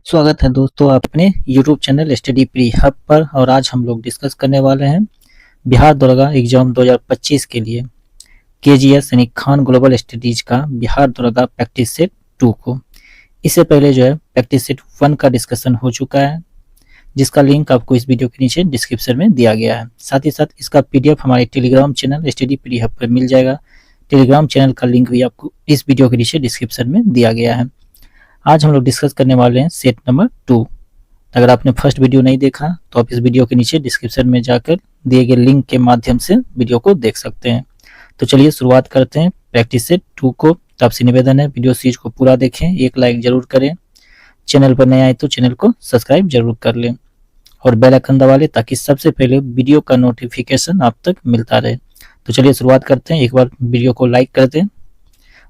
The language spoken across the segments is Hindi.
स्वागत है दोस्तों अपने YouTube channel study pre hub पर। और आज हम लोग डिस्कस करने वाले हैं बिहार दरोगा एग्जाम 2025 के लिए KGS यानी खान ग्लोबल स्टडीज का बिहार दरोगा प्रैक्टिस सेट 2 को। इससे पहले जो है प्रैक्टिस सेट 1 का डिस्कशन हो चुका है, जिसका लिंक आपको इस वीडियो के नीचे डिस्क्रिप्शन में दिया गया है। साथ ही साथ इसका PDF हमारे Telegram channel study pre hub पर मिल जाएगा। टेलीग्राम चैनल का लिंक भी आपको इस वीडियो के नीचे डिस्क्रिप्शन में दिया गया है। आज हम लोग डिस्कस करने वाले हैं सेट नंबर 2। अगर आपने फर्स्ट वीडियो नहीं देखा तो आप इस वीडियो के नीचे डिस्क्रिप्शन में जाकर दिए गए लिंक के माध्यम से वीडियो को देख सकते हैं। तो चलिए शुरुआत करते हैं प्रैक्टिस सेट 2 को। तो आपसे निवेदन है वीडियो सीरीज को पूरा देखें, एक लाइक जरूर करें, चैनल पर नए आए तो चैनल को सब्सक्राइब जरूर कर लें और बेल आइकन दबा लें ताकि सबसे पहले वीडियो का नोटिफिकेशन आप तक मिलता रहे। तो चलिए शुरुआत करते हैं। एक बार वीडियो को लाइक कर दें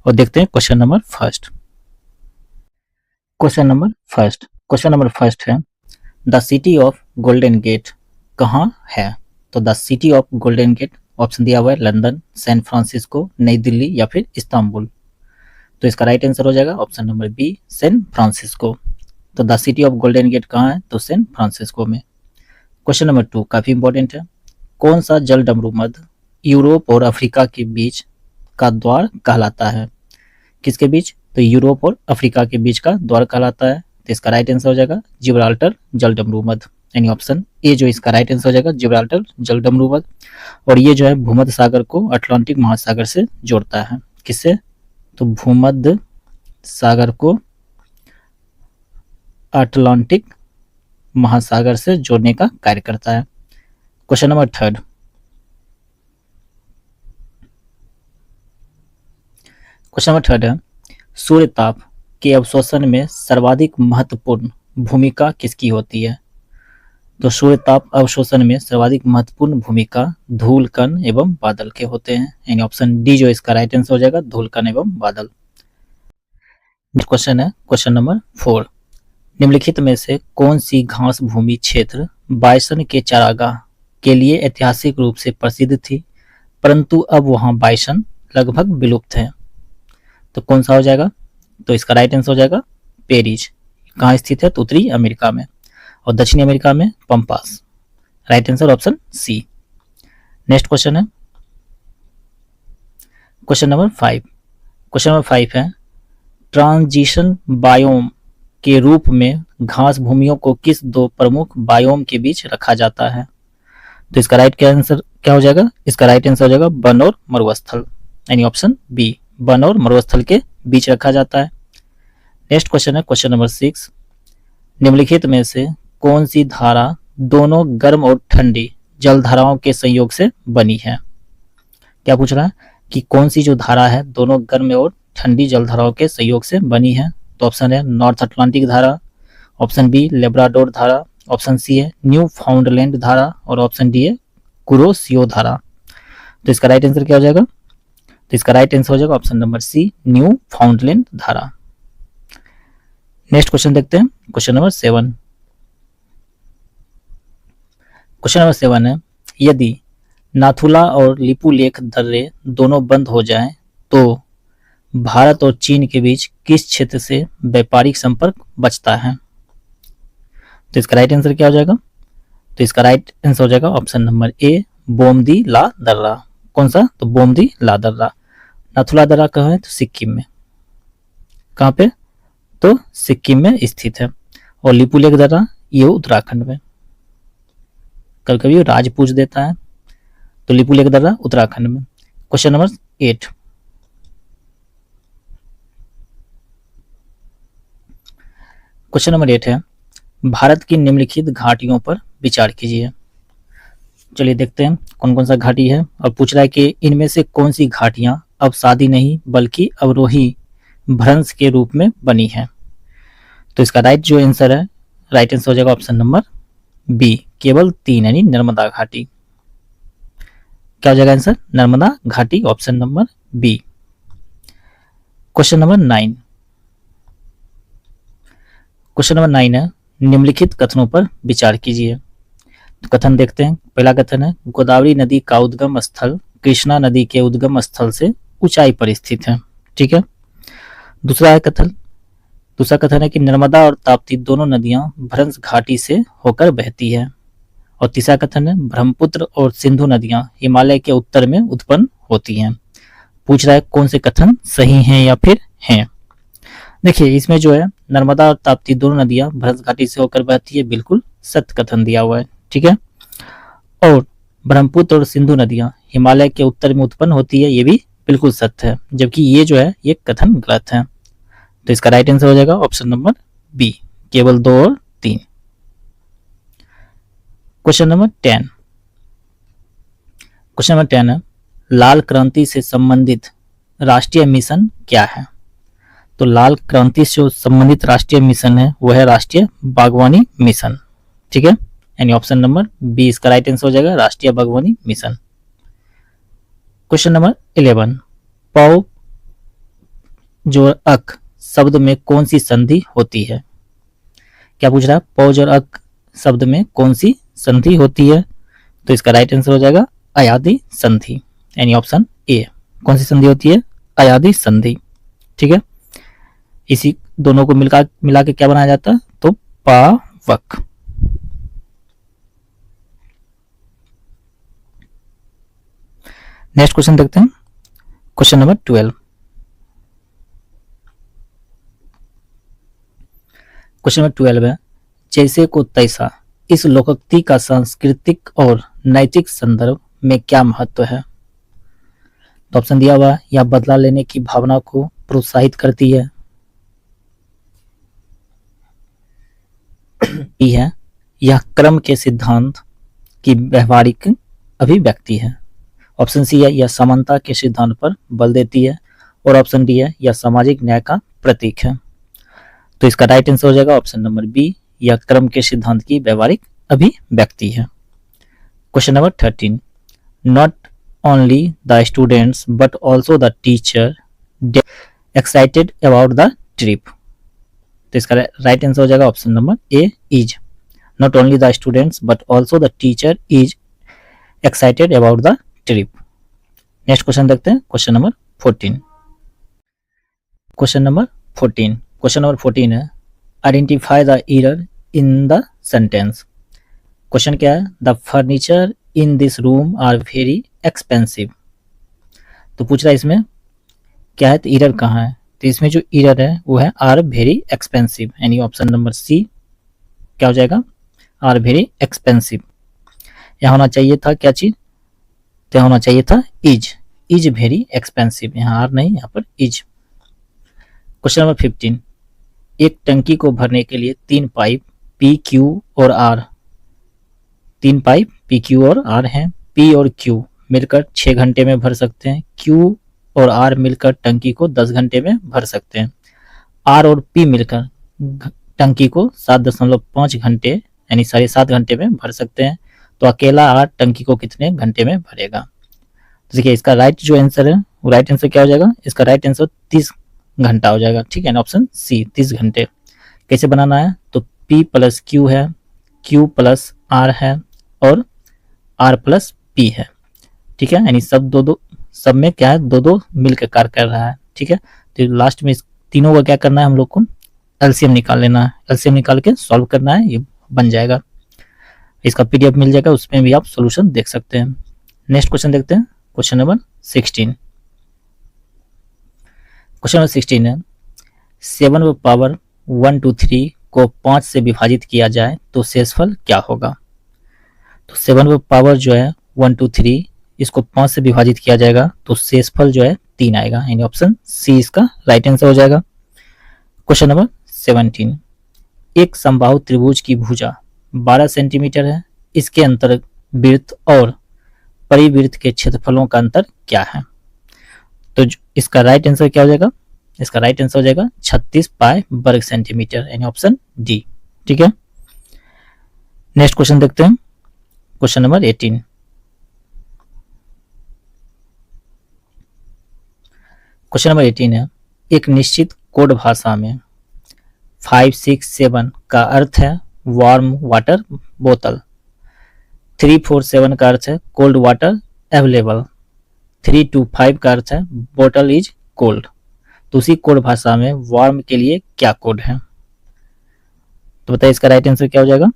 और देखते हैं question number first. Question number first है the city of golden gate कहाँ है? तो the city of golden gate option दिया हुआ है लंदन, सैन फ्रांसिस्को, नई दिल्ली या फिर इस्तांबुल। तो इसका राइट आंसर हो जाएगा option number B, San Francisco. तो the city of golden gate कहाँ है? तो सैन फ्रांसिस्को में। क्वेश्चन नंबर 2 काफी इंपॉर्टेंट है। कौन सा जल डमरू मध्य यूरोप और अफ्रीका के बीच का द्वार कहलाता है? किसके बीच? तो यूरोप और अफ्रीका के बीच का द्वार कहलाता है। तो इसका राइट आंसर हो जाएगा जिब्राल्टर जल डमरू मध्य, यानी ऑप्शन ए जो इसका राइट आंसर हो जाएगा जिब्राल्टर जल डमरू मध्य। और ये जो है भूमध्य सागर को अटलांटिक महासागर से जोड़ता है। किससे? तो भूमध्य सागर को अटलांटिक महासागर से जोड़ने का कार्य करता है। क्वेश्चन नंबर 3 है सूर्य ताप के अवशोषण में सर्वाधिक महत्वपूर्ण भूमिका किसकी होती है? तो सूर्य ताप अवशोषण में सर्वाधिक महत्वपूर्ण भूमिका धूल कण एवं बादल के होते हैं, यानी ऑप्शन डी जो इसका राइट आंसर हो जाएगा धूल कण एवं बादल। क्वेश्चन है क्वेश्चन नंबर 4। निम्नलिखित में से कौन सी घास भूमि क्षेत्र बाइसन के चारागाह के लिए ऐतिहासिक रूप से प्रसिद्ध थी, परंतु अब वहां बाइसन लगभग विलुप्त है? तो कौन सा हो जाएगा? तो इसका राइट आंसर हो जाएगा पेरिज। कहाँ स्थित है? तो उत्तरी अमेरिका में, और दक्षिणी अमेरिका में Pampas. Right answer option C. Next question है क्वेश्चन नंबर 5 है ट्रांजिशन बायोम के रूप में घास भूमियों को किस दो प्रमुख बायोम के बीच रखा जाता है? तो इसका राइट आंसर क्या हो जाएगा? इसका राइट आंसर हो जाएगा वन और मरुस्थल, यानी ऑप्शन बी वन और मरुस्थल के बीच रखा जाता है। नेक्स्ट क्वेश्चन है क्वेश्चन नंबर 6। निम्नलिखित में से कौन सी धारा दोनों गर्म और ठंडी जलधाराओं के संयोग से बनी है? क्या पूछ रहा है कि कौन सी जो धारा है दोनों गर्म और ठंडी जलधाराओं के संयोग से बनी है? तो ऑप्शन है नॉर्थ अटलांटिक धारा, ऑप्शन बी लेब्राडोर धारा, ऑप्शन सी है न्यू फाउंडलैंड धारा और ऑप्शन डी है कुरोशियो धारा। तो इसका राइट आंसर क्या हो जाएगा? तो इसका राइट आंसर हो जाएगा option number C Newfoundland धारा। नेक्स्ट क्वेश्चन देखते हैं क्वेश्चन नंबर 7। क्वेश्चन नंबर 7 है यदि नाथुला और लिपुलेख दर्रे दोनों बंद हो जाएं तो भारत और चीन के बीच किस क्षेत्र से व्यापारिक संपर्क बचता है? तो इसका राइट आंसर क्या हो जाएगा? तो इसका राइट आंसर हो जाएगा ऑप्शन नंबर ए बोमदी ला दर्रा। कौन सा? तो बोमदी ला दर्रा। नाथुला दर्रा कहाँ है? तो सिक्किम में। कहाँ पे? तो सिक्किम में स्थित है। और लिपुलेख दर्रा ये उत्तराखंड में। कभी कभी राज्य पूछ देता है, तो लिपुलेख दर्रा उत्तराखंड में। Question number 8। क्वेश्चन नंबर 8 है भारत की निम्नलिखित घाटियों पर विचार कीजिए। चलिए देखते हैं कौन कौन सा घाटी है, और पूछ रहा है कि इनमें से कौन सी घाटियां अब शादी नहीं बल्कि अवरोही भ्रंश के रूप में बनी है? तो इसका राइट जो आंसर है, राइट आंसर हो जाएगा ऑप्शन नंबर बी केवल 3, यानी नर्मदा घाटी। क्या हो जाएगा आंसर? नर्मदा घाटी, option number B. Question number 9। Question number 9 है निम्नलिखित कथनों पर विचार कीजिए। तो कथन देखते हैं। पहला कथन है गोदावरी नदी का उद्गम स्थल कृष्णा नदी के उद्गम स्थल से ऊंचाई पर स्थित है। ठीक है। दूसरा है कथन दूसरा कथन है कि नर्मदा और ताप्ती दोनों नदियां भ्रंश घाटी से होकर बहती है। और तीसरा कथन है ब्रह्मपुत्र और सिंधु नदियां हिमालय के उत्तर में उत्पन्न होती हैं। पूछ रहा है कौन से कथन सही हैं या फिर हैं। देखिए इसमें जो है नर्मदा और ताप्ती दोनों नदियां भ्रंश घाटी से होकर बहती है, बिल्कुल सत्य कथन दिया हुआ है। ठीक है। और ब्रह्मपुत्र और सिंधु नदियां हिमालय के उत्तर में उत्पन्न होती है, ये भी बिल्कुल सत्य है, जबकि ये जो है ये कथन गलत है। तो इसका राइट आंसर हो जाएगा ऑप्शन नंबर बी, केवल 2 और 3। Question number 10। क्वेश्चन नंबर 10 है लाल क्रांति से संबंधित राष्ट्रीय मिशन क्या है। तो लाल क्रांति से संबंधित राष्ट्रीय मिशन है वो है राष्ट्रीय बागवानी मिशन। ठीक है, यानी ऑप्शन नंबर बी इसका राइट आंसर हो जाएगा, राष्ट्रीय बागवानी मिशन। क्वेश्चन नंबर 11 पौ जो अक शब्द में कौन सी संधि होती है। क्या पूछ रहा है, पौज और अक शब्द में कौन सी संधि होती है। तो इसका राइट आंसर हो जाएगा अयादी संधि, यानी ऑप्शन ए। कौन सी संधि होती है, अयादी संधि। ठीक है, इसी दोनों को मिला के क्या बनाया जाता है, तो पावक। नेक्स्ट क्वेश्चन देखते हैं, क्वेश्चन नंबर 12। क्वेश्चन नंबर 12 है जैसे को तैसा इस लोकोक्ति का सांस्कृतिक और नैतिक संदर्भ में क्या महत्व है। तो ऑप्शन दिया हुआ यह बदला लेने की भावना को प्रोत्साहित करती है, यह क्रम के सिद्धांत की व्यवहारिक अभिव्यक्ति है। ऑप्शन सी है यह समानता के सिद्धांत पर बल देती है, और ऑप्शन डी है यह सामाजिक न्याय का प्रतीक है। तो इसका राइट आंसर हो जाएगा ऑप्शन नंबर बी, यह क्रम के सिद्धांत की व्यवहारिक अभिव्यक्ति है। Question number 13 not only the students but also the teacher excited about the trip. तो इसका राइट आंसर हो जाएगा option number A is, not only the students but also the teacher is excited about the trip. Next question देखते हैं, क्वेश्चन नंबर 14। क्वेश्चन नंबर 14 है identify the error in the sentence. क्वेश्चन क्या है, the furniture in this room are very expensive. तो पूछ रहा है इसमें क्या है, तो एरर कहाँ है। तो इसमें जो एरर है वो है आर वेरी एक्सपेंसिव, यानी ऑप्शन नंबर सी क्या हो जाएगा, आर वेरी एक्सपेंसिव। यहाँ होना चाहिए था क्या चीज, तो होना चाहिए था इज वेरी एक्सपेंसिव, यहाँ आर नहीं, यहाँ पर इज। क्वेश्चन नंबर 15 एक टंकी को भरने के लिए 3 पाइप पी क्यू और आर, 3 पाइप पी क्यू और आर हैं। पी और क्यू मिलकर 6 घंटे में भर सकते हैं, क्यू और आर मिलकर टंकी को 10 घंटे में भर सकते हैं। आर और पी मिलकर टंकी को 7.5 घंटे यानी 7.5 घंटे में भर सकते हैं। तो अकेला आर टंकी को कितने घंटे में भरेगा। तो देखिए इसका राइट जो आंसर है वो राइट आंसर क्या हो जाएगा, इसका राइट आंसर 30 घंटा हो जाएगा। ठीक है ना, ऑप्शन सी 30 घंटे। कैसे बनाना है, तो P प्लस क्यू है, Q प्लस R है और R प्लस P है। ठीक है, यानी सब में क्या है, दो मिलकर कार्य कर रहा है। ठीक है, तो लास्ट में इस तीनों का क्या करना है, हम लोग को एलसीएम निकाल लेना है, एलसीएम निकाल के सॉल्व करना है, ये बन जाएगा। इसका पीडीएफ मिल जाएगा, उसमें भी आप सॉल्यूशन देख सकते हैं। नेक्स्ट क्वेश्चन देखते हैं, क्वेश्चन नंबर 16। क्वेश्चन नंबर 16 है 7 पावर 1 2 3 को 5 से विभाजित किया जाए तो शेषफल क्या होगा। तो 7 पावर जो है 1 2 3 इसको 5 से विभाजित किया जाएगा तो शेषफल जो है 3 आएगा, यानी ऑप्शन सी इसका राइट आंसर हो जाएगा। क्वेश्चन नंबर 17 एक समबाहु त्रिभुज की भुजा 12 सेंटीमीटर है, इसके अंतर वृत्त और परिवृत्त के क्षेत्रफलों का अंतर क्या है। तो इसका राइट आंसर क्या हो जाएगा, इसका राइट आंसर हो जाएगा 36 पाई वर्ग सेंटीमीटर, यानी ऑप्शन डी। ठीक है, नेक्स्ट क्वेश्चन देखते हैं, क्वेश्चन नंबर 18। क्वेश्चन नंबर 18 है एक निश्चित कोड भाषा में 5 6 7 का अर्थ है वार्म वाटर बोतल, 3 4 7 का अर्थ है कोल्ड वाटर अवेलेबल, 3 2 5 का अर्थ है बोतल इज कोल्ड। तो उसी कोड भाषा में वर्म के लिए क्या कोड है? तो बताइए इसका राइट आंसर क्या हो जाएगा?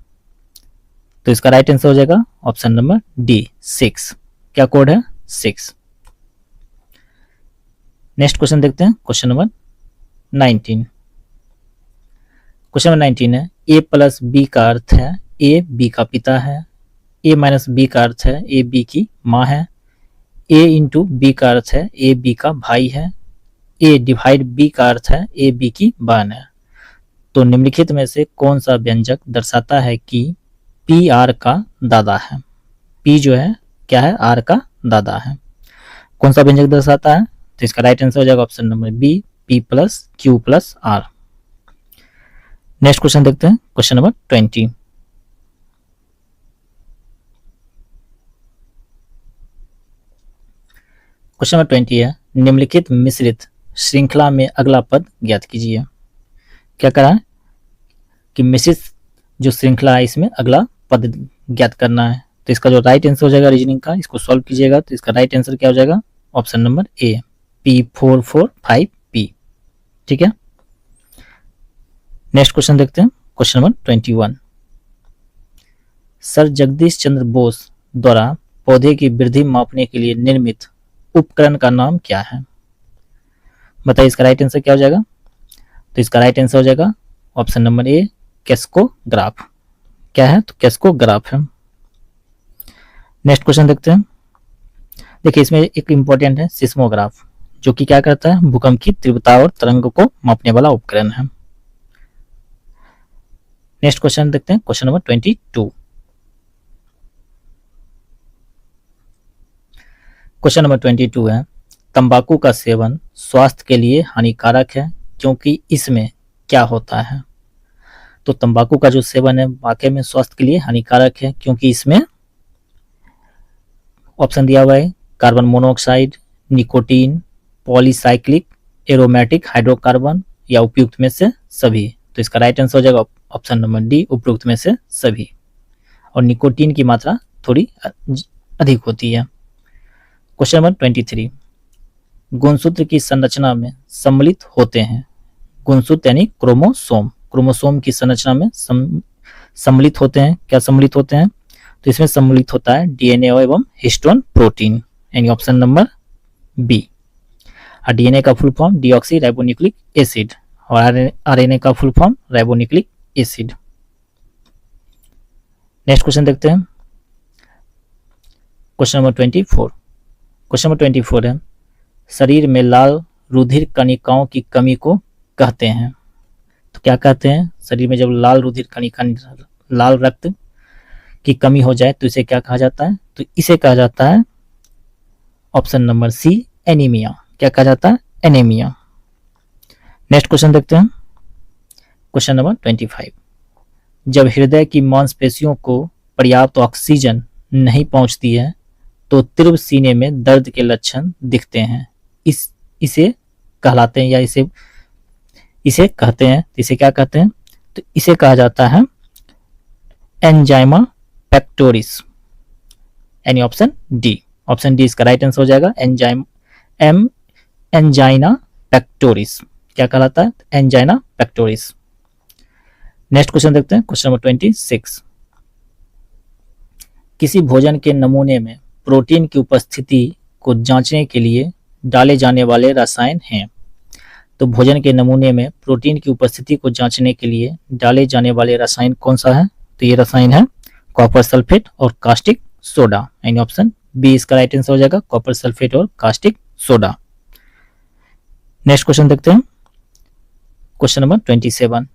तो इसका राइट आंसर हो जाएगा ऑप्शन नंबर डी 6। क्या कोड है? 6। नेक्स्ट क्वेश्चन देखते हैं, क्वेश्चन नंबर 19। क्वेश्चन नंबर 19 है, ए प्लस बी का अर्थ है ए बी का पिता है, ए माइनस बी का अर्थ है ए बी की माँ है, ए इंटू बी का अर्थ है ए बी का भाई है, ए डिवाइड बी का अर्थ है ए बी की बहन है। तो निम्नलिखित में से कौन सा व्यंजक दर्शाता है कि पी आर का दादा है? पी जो है क्या है? आर का दादा है। कौन सा व्यंजक दर्शाता है? तो इसका राइट आंसर हो जाएगा option number B P plus Q plus R. Next question देखते हैं, क्वेश्चन नंबर 20। क्वेश्चन नंबर 20 है, निम्नलिखित मिश्रित श्रृंखला में अगला पद ज्ञात कीजिए। क्या करा है कि मिश्रित जो श्रृंखला है इसमें अगला पद ज्ञात करना है। तो इसका जो राइट आंसर हो जाएगा रीजनिंग का, इसको सॉल्व कीजिएगा तो इसका राइट आंसर क्या हो जाएगा? ऑप्शन नंबर ए P445P। ठीक है। नेक्स्ट क्वेश्चन देखते हैं, question number 21। Sir Jagdish Chandra Bose द्वारा पौधे की वृद्धि मापने के लिए निर्मित उपकरण का नाम क्या है? बताइए इसका राइट आंसर क्या हो जाएगा? तो इसका राइट आंसर हो जाएगा ऑप्शन नंबर ए कैस्कोग्राफ। क्या है? तो कैस्कोग्राफ है। नेक्स्ट क्वेश्चन देखते हैं। देखिए इसमें एक इंपॉर्टेंट है सिस्मोग्राफ, जो कि क्या करता है? भूकंप की तीव्रता और तरंग को मापने वाला उपकरण है। नेक्स्ट क्वेश्चन देखते हैं, क्वेश्चन नंबर 22। क्वेश्चन नंबर 22 है, तंबाकू का सेवन स्वास्थ्य के लिए हानिकारक है क्योंकि इसमें क्या होता है? तो तंबाकू का जो सेवन है वाकई में स्वास्थ्य के लिए हानिकारक है क्योंकि इसमें ऑप्शन दिया हुआ है carbon monoxide, nicotine, polycyclic aromatic hydrocarbon या उपयुक्त में से सभी। तो इसका राइट आंसर हो जाएगा ऑप्शन नंबर डी उपयुक्त में से सभी। और निकोटीन की मात्रा थोड़ी अधिक होती है। क्वेश्चन नंबर 23, गुणसूत्र की संरचना में सम्मिलित होते हैं। गुणसूत्र यानी क्रोमोसोम, क्रोमोसोम की संरचना में सम्मिलित होते हैं। क्या सम्मिलित होते हैं? तो इसमें सम्मिलित होता है डीएनए एवं हिस्टोन प्रोटीन, यानी ऑप्शन नंबर बी। और डीएनए का full form deoxy ribonucleic acid और आरएनए का full form ribonucleic acid. Next question देखते हैं, क्वेश्चन नंबर 24। क्वेश्चन नंबर 24 है, शरीर में लाल रुधिर कणिकाओं की कमी को कहते हैं। तो क्या कहते हैं? शरीर में जब लाल रुधिर कणिका, लाल रक्त की कमी हो जाए तो इसे क्या कहा जाता है? तो इसे कहा जाता है ऑप्शन नंबर सी एनीमिया। क्या कहा जाता है? एनीमिया। नेक्स्ट क्वेश्चन देखते हैं, क्वेश्चन नंबर 25। जब हृदय की मांसपेशियों को पर्याप्त ऑक्सीजन नहीं पहुंचती है तो तीव्र सीने में दर्द के लक्षण दिखते हैं। इसे कहलाते हैं या इसे कहते हैं, इसे क्या कहते हैं? तो इसे कहा जाता है एंजाइमा पेक्टोरिस, यानी ऑप्शन डी। ऑप्शन डी इसका राइट आंसर हो जाएगा एंजाइना पेक्टोरिस। क्या कहलाता है? Angina pectoris. नेक्स्ट क्वेश्चन देखते हैं, क्वेश्चन नंबर 26। किसी भोजन के नमूने में प्रोटीन की उपस्थिति को जांचने के लिए डाले जाने वाले रसायन हैं। तो भोजन के नमूने में प्रोटीन की उपस्थिति को जांचने के लिए डाले जाने वाले रसायन कौन सा है? तो ये रसायन है कॉपर सल्फेट और कास्टिक सोडा, यानी ऑप्शन बी इसका राइट आंसर हो जाएगा कॉपर सल्फेट और कास्टिक सोडा। नेक्स्ट क्वेश्चन देखते हैं, क्वेश्चन नंबर 27।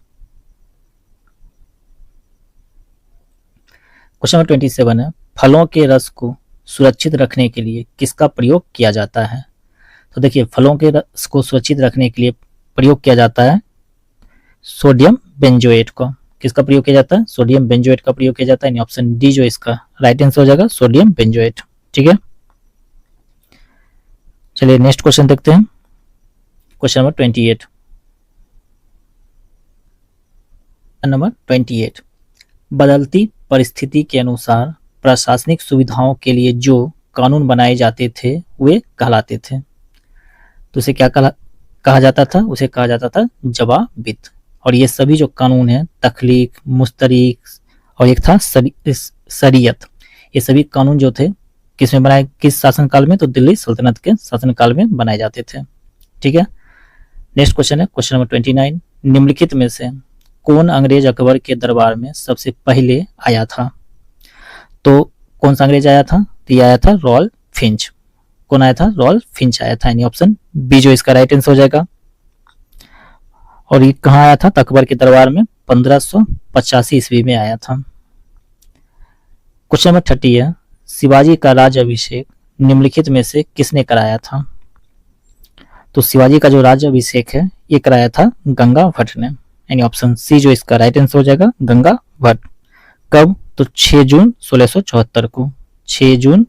क्वेश्चन नंबर 27 है, फलों के रस को सुरक्षित रखने के लिए किसका प्रयोग किया जाता है? तो देखिए फलों के रस को सुरक्षित रखने के लिए प्रयोग किया जाता है सोडियम बेंजोएट का। किसका प्रयोग किया जाता है? सोडियम बेंजोएट का प्रयोग किया जाता है, यानी ऑप्शन डी जो इसका राइट आंसर हो जाएगा सोडियम बेंजोएट। ठीक है, चलिए नेक्स्ट क्वेश्चन देखते हैं, क्वेश्चन नंबर 28। नंबर 28, बदलती परिस्थिति के अनुसार प्रशासनिक सुविधाओं के लिए जो कानून बनाए जाते थे वे कहलाते थे। तो इसे क्या कहा जाता था, उसे कहा जाता था जवाबित। और ये सभी जो कानून हैं, तखलीक, मुस्तरीक और एक था शरीयत, ये सभी कानून जो थे किसमें बनाए, किस शासनकाल में, तो दिल्ली सल्तनत के शासनकाल में बनाए जाते थे। ठीक है, नेक्स्ट क्वेश्चन है क्वेश्चन नंबर 29। निम्नलिखित में से कौन अंग्रेज अकबर के दरबार में सबसे पहले आया था? तो कौन सा अंग्रेज आया था? तो ये आया था रॉल्फ फिंच। कौन आया था? रॉल्फ फिंच आया था, यानी ऑप्शन बी जो इसका राइट आंसर हो जाएगा। और ये कहाँ आया था? तो अकबर के दरबार में 1585 ईस्वी में आया था। क्वेश्चन नंबर 30 है, शिवाजी का राज अभिषेक निम्नलिखित में से किसने कराया था? तो शिवाजी का जो राज अभिषेक है ये कराया था गंगा भट्ट ने, यानी ऑप्शन सी जो इसका राइट आंसर हो जाएगा, गंगा भट्ट। कब? तो 6 जून 1674 को, 6 जून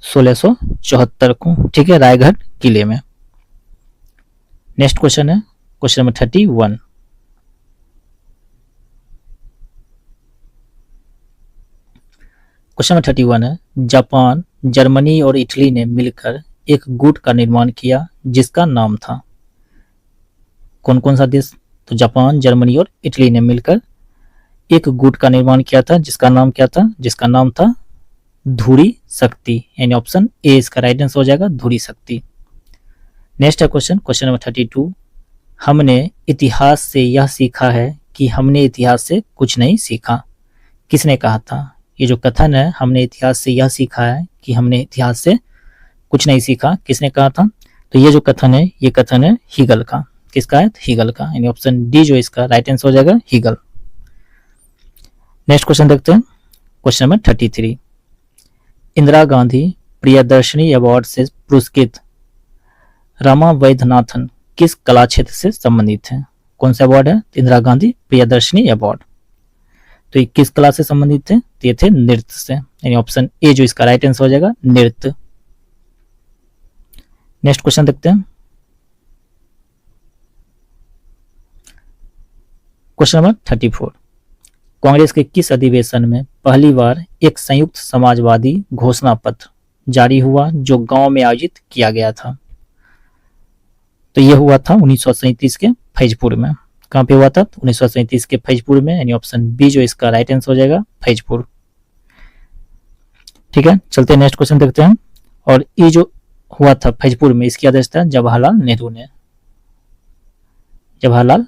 1674 को, ठीक है, रायगढ़ किले में। नेक्स्ट क्वेश्चन है क्वेश्चन नंबर 31। क्वेश्चन नंबर 31 है, जापान, जर्मनी और इटली ने मिलकर एक गुट का निर्माण किया जिसका नाम था? कौन कौन सा देश? तो जापान, जर्मनी और इटली ने मिलकर एक गुट का निर्माण किया था जिसका नाम क्या था? जिसका नाम था धुरी शक्ति, यानी ऑप्शन ए इसका राइट आंसर हो जाएगा, धुरी शक्ति। नेक्स्ट है क्वेश्चन क्वेश्चन नंबर 32। हमने इतिहास से यह सीखा है कि हमने इतिहास से कुछ नहीं सीखा, किसने कहा था? ये जो कथन है, हमने इतिहास से यह सीखा है कि हमने इतिहास से कुछ नहीं सीखा, किसने कहा था? तो ये जो कथन है, ये कथन है हीगल का। किसका है? हीगल का, यानी ऑप्शन डी जो इसका राइट आंसर हो जाएगा, हीगल। नेक्स्ट क्वेश्चन देखते हैं question number 33। Indira Gandhi Priyadarshini award से पुरस्कृत रमा वैद्यनाथन किस कला क्षेत्र से संबंधित है? कौन सा अवार्ड है? इंदिरा गांधी प्रियदर्शनी अवार्ड। तो ये किस कला से संबंधित थे? तो ये थे नृत्य से, यानी ऑप्शन ए जो इसका राइट आंसर हो जाएगा, नृत्य। नेक्स्ट क्वेश्चन देखते हैं क्वेश्चन नंबर 34। कांग्रेस के किस अधिवेशन में पहली बार एक संयुक्त समाजवादी घोषणा पत्र जारी हुआ जो गांव में आयोजित किया गया था? तो यह हुआ था 1937 के फैजपुर में। कहां पे हुआ था? 1937 के फैजपुर में, यानी ऑप्शन बी जो इसका राइट आंसर हो जाएगा, फैजपुर। ठीक है, चलते हैं नेक्स्ट क्वेश्चन देखते हैं। और ये जो हुआ था फैजपुर में, इसकी अध्यक्षता जवाहरलाल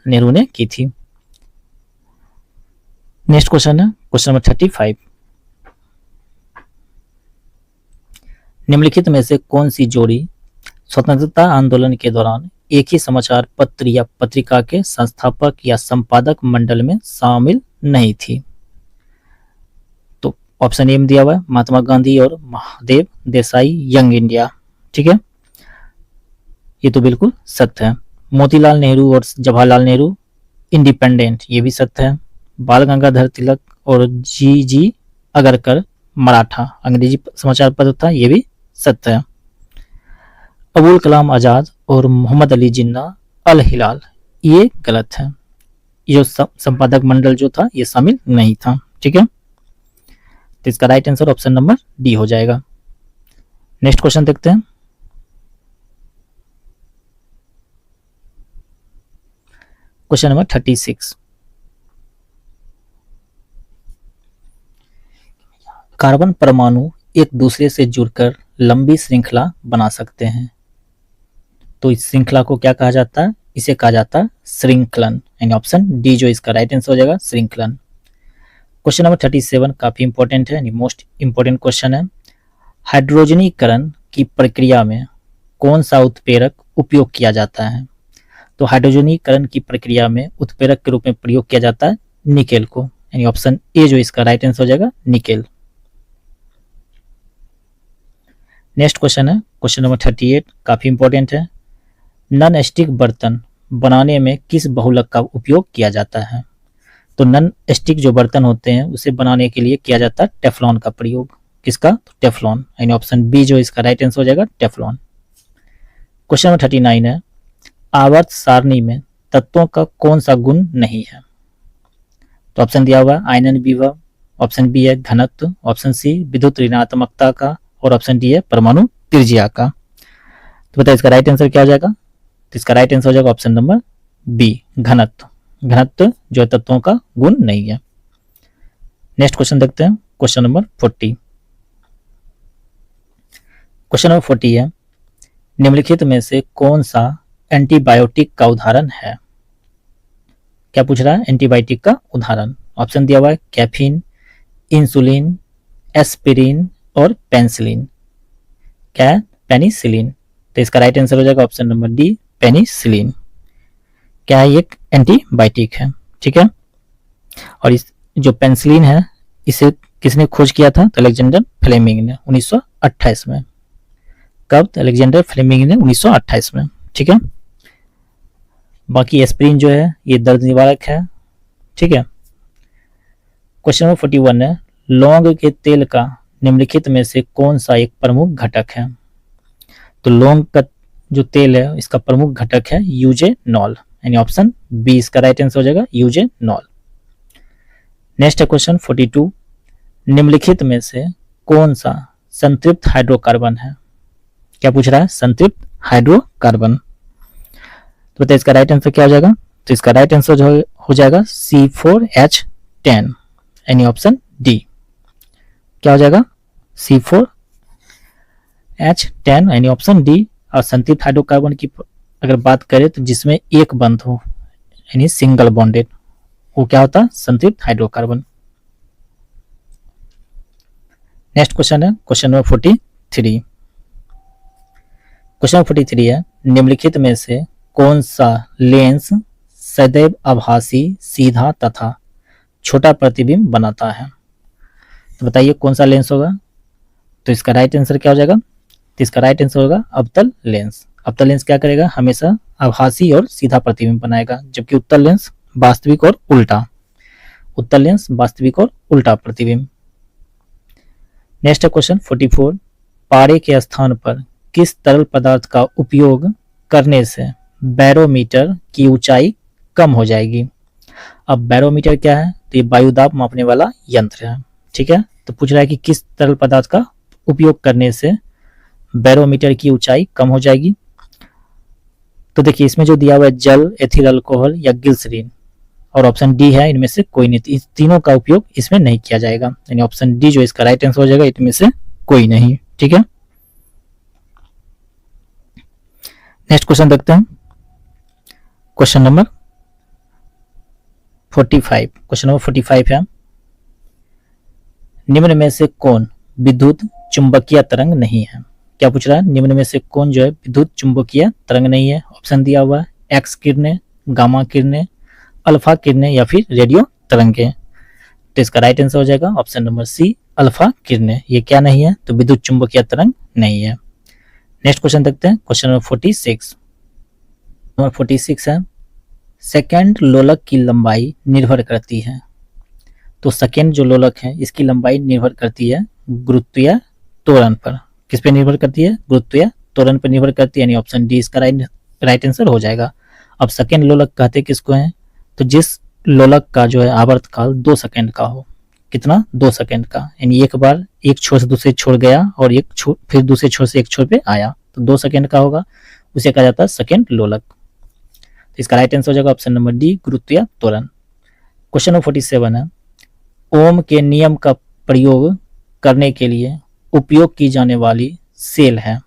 नेहरू ने की थी। नेक्स्ट क्वेश्चन है क्वेश्चन नंबर 35। निम्नलिखित में से कौन सी जोड़ी स्वतंत्रता आंदोलन के दौरान एक ही समाचार पत्र या पत्रिका के संस्थापक या संपादक मंडल में शामिल नहीं थी? तो ऑप्शन ए में दिया हुआ है महात्मा गांधी और महादेव देसाई यंग इंडिया। ठीक है, ये तो बिल्कुल सत्य है। मोतीलाल नेहरू और जवाहरलाल नेहरू इंडिपेंडेंट, ये भी सत्य है। बाल गंगाधर तिलक और जी अगरकर मराठा अंग्रेजी समाचार पत्र था, ये भी सत्य है। अबुल कलाम आजाद और मोहम्मद अली जिन्ना अल हिलाल, ये गलत है। ये जो संपादक मंडल जो था ये शामिल नहीं था। ठीक है, तो इसका right answer option number D हो जाएगा। नेक्स्ट क्वेश्चन देखते हैं क्वेश्चन नंबर 36। कार्बन परमाणु एक दूसरे से जुड़कर लंबी श्रृंखला बना सकते हैं, तो इस श्रृंखला को क्या कहा जाता है? इसे कहा जाता है श्रृंखलन, यानी ऑप्शन डी जो इसका राइट आंसर हो जाएगा, श्रृंखलन। क्वेश्चन नंबर 37 काफी इंपॉर्टेंट है, यानी मोस्ट इंपॉर्टेंट क्वेश्चन है। हाइड्रोजनीकरण की प्रक्रिया में कौन सा उत्प्रेरक उपयोग किया जाता है? तो हाइड्रोजनीकरण की प्रक्रिया में उत्प्रेरक के रूप में प्रयोग किया जाता है निकेल को, यानी ऑप्शन ए जो इसका राइट आंसर हो जाएगा, निकेल। नेक्स्ट क्वेश्चन है क्वेश्चन नंबर 38, काफी इंपॉर्टेंट है। नॉन स्टिक बर्तन बनाने में किस बहुलक का उपयोग किया जाता है? तो नॉन स्टिक जो बर्तन होते हैं उसे बनाने के लिए किया जाता है टेफ्लॉन का प्रयोग। किसका? तो टेफ्लॉन, यानी ऑप्शन बी जो इसका राइट आंसर हो जाएगा, टेफ्लॉन। क्वेश्चन नंबर 39 है, आवर्त सारणी में तत्वों का कौन सा गुण नहीं है? तो ऑप्शन दिया हुआ है आयनन विभव, ऑप्शन बी है घनत्व, ऑप्शन सी विद्युत ऋणात्मकता का, और ऑप्शन डी है परमाणु त्रिज्या का। तो बताइए इसका राइट आंसर क्या हो जाएगा? तो इसका राइट आंसर हो जाएगा ऑप्शन नंबर बी, घनत्व। घनत्व जो तत्वों का गुण नहीं है। नेक्स्ट क्वेश्चन देखते हैं, क्वेश्चन नंबर 40। क्वेश्चन नंबर 40 है, निम्नलिखित में से कौन सा एंटीबायोटिक का उदाहरण है? क्या पूछ रहा है? एंटीबायोटिक का उदाहरण। ऑप्शन दिया हुआ है कैफीन, इंसुलिन, एस्पिरिन और पेनिसिलिन। क्या है? पेनिसिलिन। तो इसका राइट आंसर हो जाएगा ऑप्शन नंबर डी, पेनिसिलिन। क्या है? एक एंटीबायोटिक है, ठीक है। और इस जो पेनिसिलिन है इसे किसने खोज किया था? तो अलेक्जेंडर फ्लेमिंग ने 1928 में। कब? तो अलेक्जेंडर फ्लेमिंग ने 1928 में, ठीक है। बाकी एस्पिरिन जो है ये दर्द निवारक है, ठीक है। क्वेश्चन नंबर 41 है, लौंग के तेल का निम्नलिखित में से कौन सा एक प्रमुख घटक है? तो लौंग का जो तेल है इसका प्रमुख घटक है यूजेनॉल, यानी ऑप्शन बी इसका राइट आंसर हो जाएगा, यूजेनॉल। नेक्स्ट है क्वेश्चन 42, निम्नलिखित में से कौन सा संतृप्त हाइड्रोकार्बन है? क्या पूछ रहा है? संतृप्त हाइड्रोकार्बन। तो बताइए इसका राइट आंसर क्या हो जाएगा? तो इसका राइट आंसर हो जाएगा C4H10, यानी ऑप्शन डी। क्या हो जाएगा? C4H10 यानी ऑप्शन डी। और संतृप्त हाइड्रोकार्बन की अगर बात करें तो जिसमें एक बंध हो यानी सिंगल बॉन्डेड, वो क्या होता है? संतृप्त हाइड्रोकार्बन। नेक्स्ट क्वेश्चन है क्वेश्चन नंबर 43। क्वेश्चन 43 है, निम्नलिखित में से कौन सा लेंस सदैव आभासी, सीधा तथा छोटा प्रतिबिंब बनाता है? तो बताइए कौन सा लेंस होगा? तो इसका राइट आंसर क्या हो जाएगा? तो इसका राइट आंसर होगा अवतल लेंस। अवतल लेंस क्या करेगा? हमेशा आभासी और सीधा प्रतिबिंब बनाएगा, जबकि उत्तल लेंस वास्तविक और उल्टा। उत्तल लेंस वास्तविक और उल्टा प्रतिबिंब। नेक्स्ट है क्वेश्चन 44, पारे के स्थान पर किस तरल पदार्थ का उपयोग करने से बैरोमीटर की ऊंचाई कम हो जाएगी? अब बैरोमीटर क्या है? तो ये वायुदाब मापने वाला यंत्र है, ठीक है। तो पूछ रहा है कि किस तरल पदार्थ का उपयोग करने से बैरोमीटर की ऊंचाई कम हो जाएगी। तो देखिए इसमें जो दिया हुआ है जल, एथिल अल्कोहल या ग्लिसरीन, और ऑप्शन डी है इनमें से कोई नहीं। इस तीनों का उपयोग इसमें नहीं किया जाएगा, यानी ऑप्शन डी जो इसका राइट आंसर हो जाएगा, इनमें से कोई नहीं, ठीक है। नेक्स्ट क्वेश्चन देखते हैं, क्वेश्चन नंबर 45। क्वेश्चन नंबर 45 है, निम्न में से कौन विद्युत चुंबकीय तरंग नहीं है? क्या पूछ रहा है? निम्न में से कौन जो है विद्युत चुंबकीय तरंग नहीं है? ऑप्शन दिया हुआ है एक्स किरणें, गामा किरणें, अल्फा किरणें या फिर रेडियो तरंगे। तो इसका राइट आंसर हो जाएगा ऑप्शन नंबर सी, अल्फा किरणें। ये क्या नहीं है? तो विद्युत चुंबकीय तरंग नहीं है। नेक्स्ट क्वेश्चन देखते हैं, क्वेश्चन नंबर 46। नंबर 46 है, सेकेंड लोलक की लंबाई निर्भर करती है। तो सेकेंड जो लोलक है इसकी लंबाई निर्भर करती है गुरुत्वीय त्वरण पर। किस पे निर्भर करती है? गुरुत्वीय त्वरण पर निर्भर करती है, यानी ऑप्शन डी इसका राइट आंसर हो जाएगा। अब सेकेंड लोलक कहते किसको हैं? तो जिस लोलक का जो है आवर्तकाल 2 सेकेंड का हो। कितना? 2 सेकेंड का, यानी एक बार एक छोर से दूसरे छोर गया और एक छोर फिर दूसरे छोर से एक छोर पे आया, तो 2 सेकेंड का होगा, उसे कहा जाता है सेकेंड लोलक। तो इसका राइट आंसर हो जाएगा ऑप्शन नंबर डी, गुरुत्वीय त्वरण। क्वेश्चन नंबर 47 है, ओम के नियम का प्रयोग करने के लिए उपयोग की जाने वाली सेल है।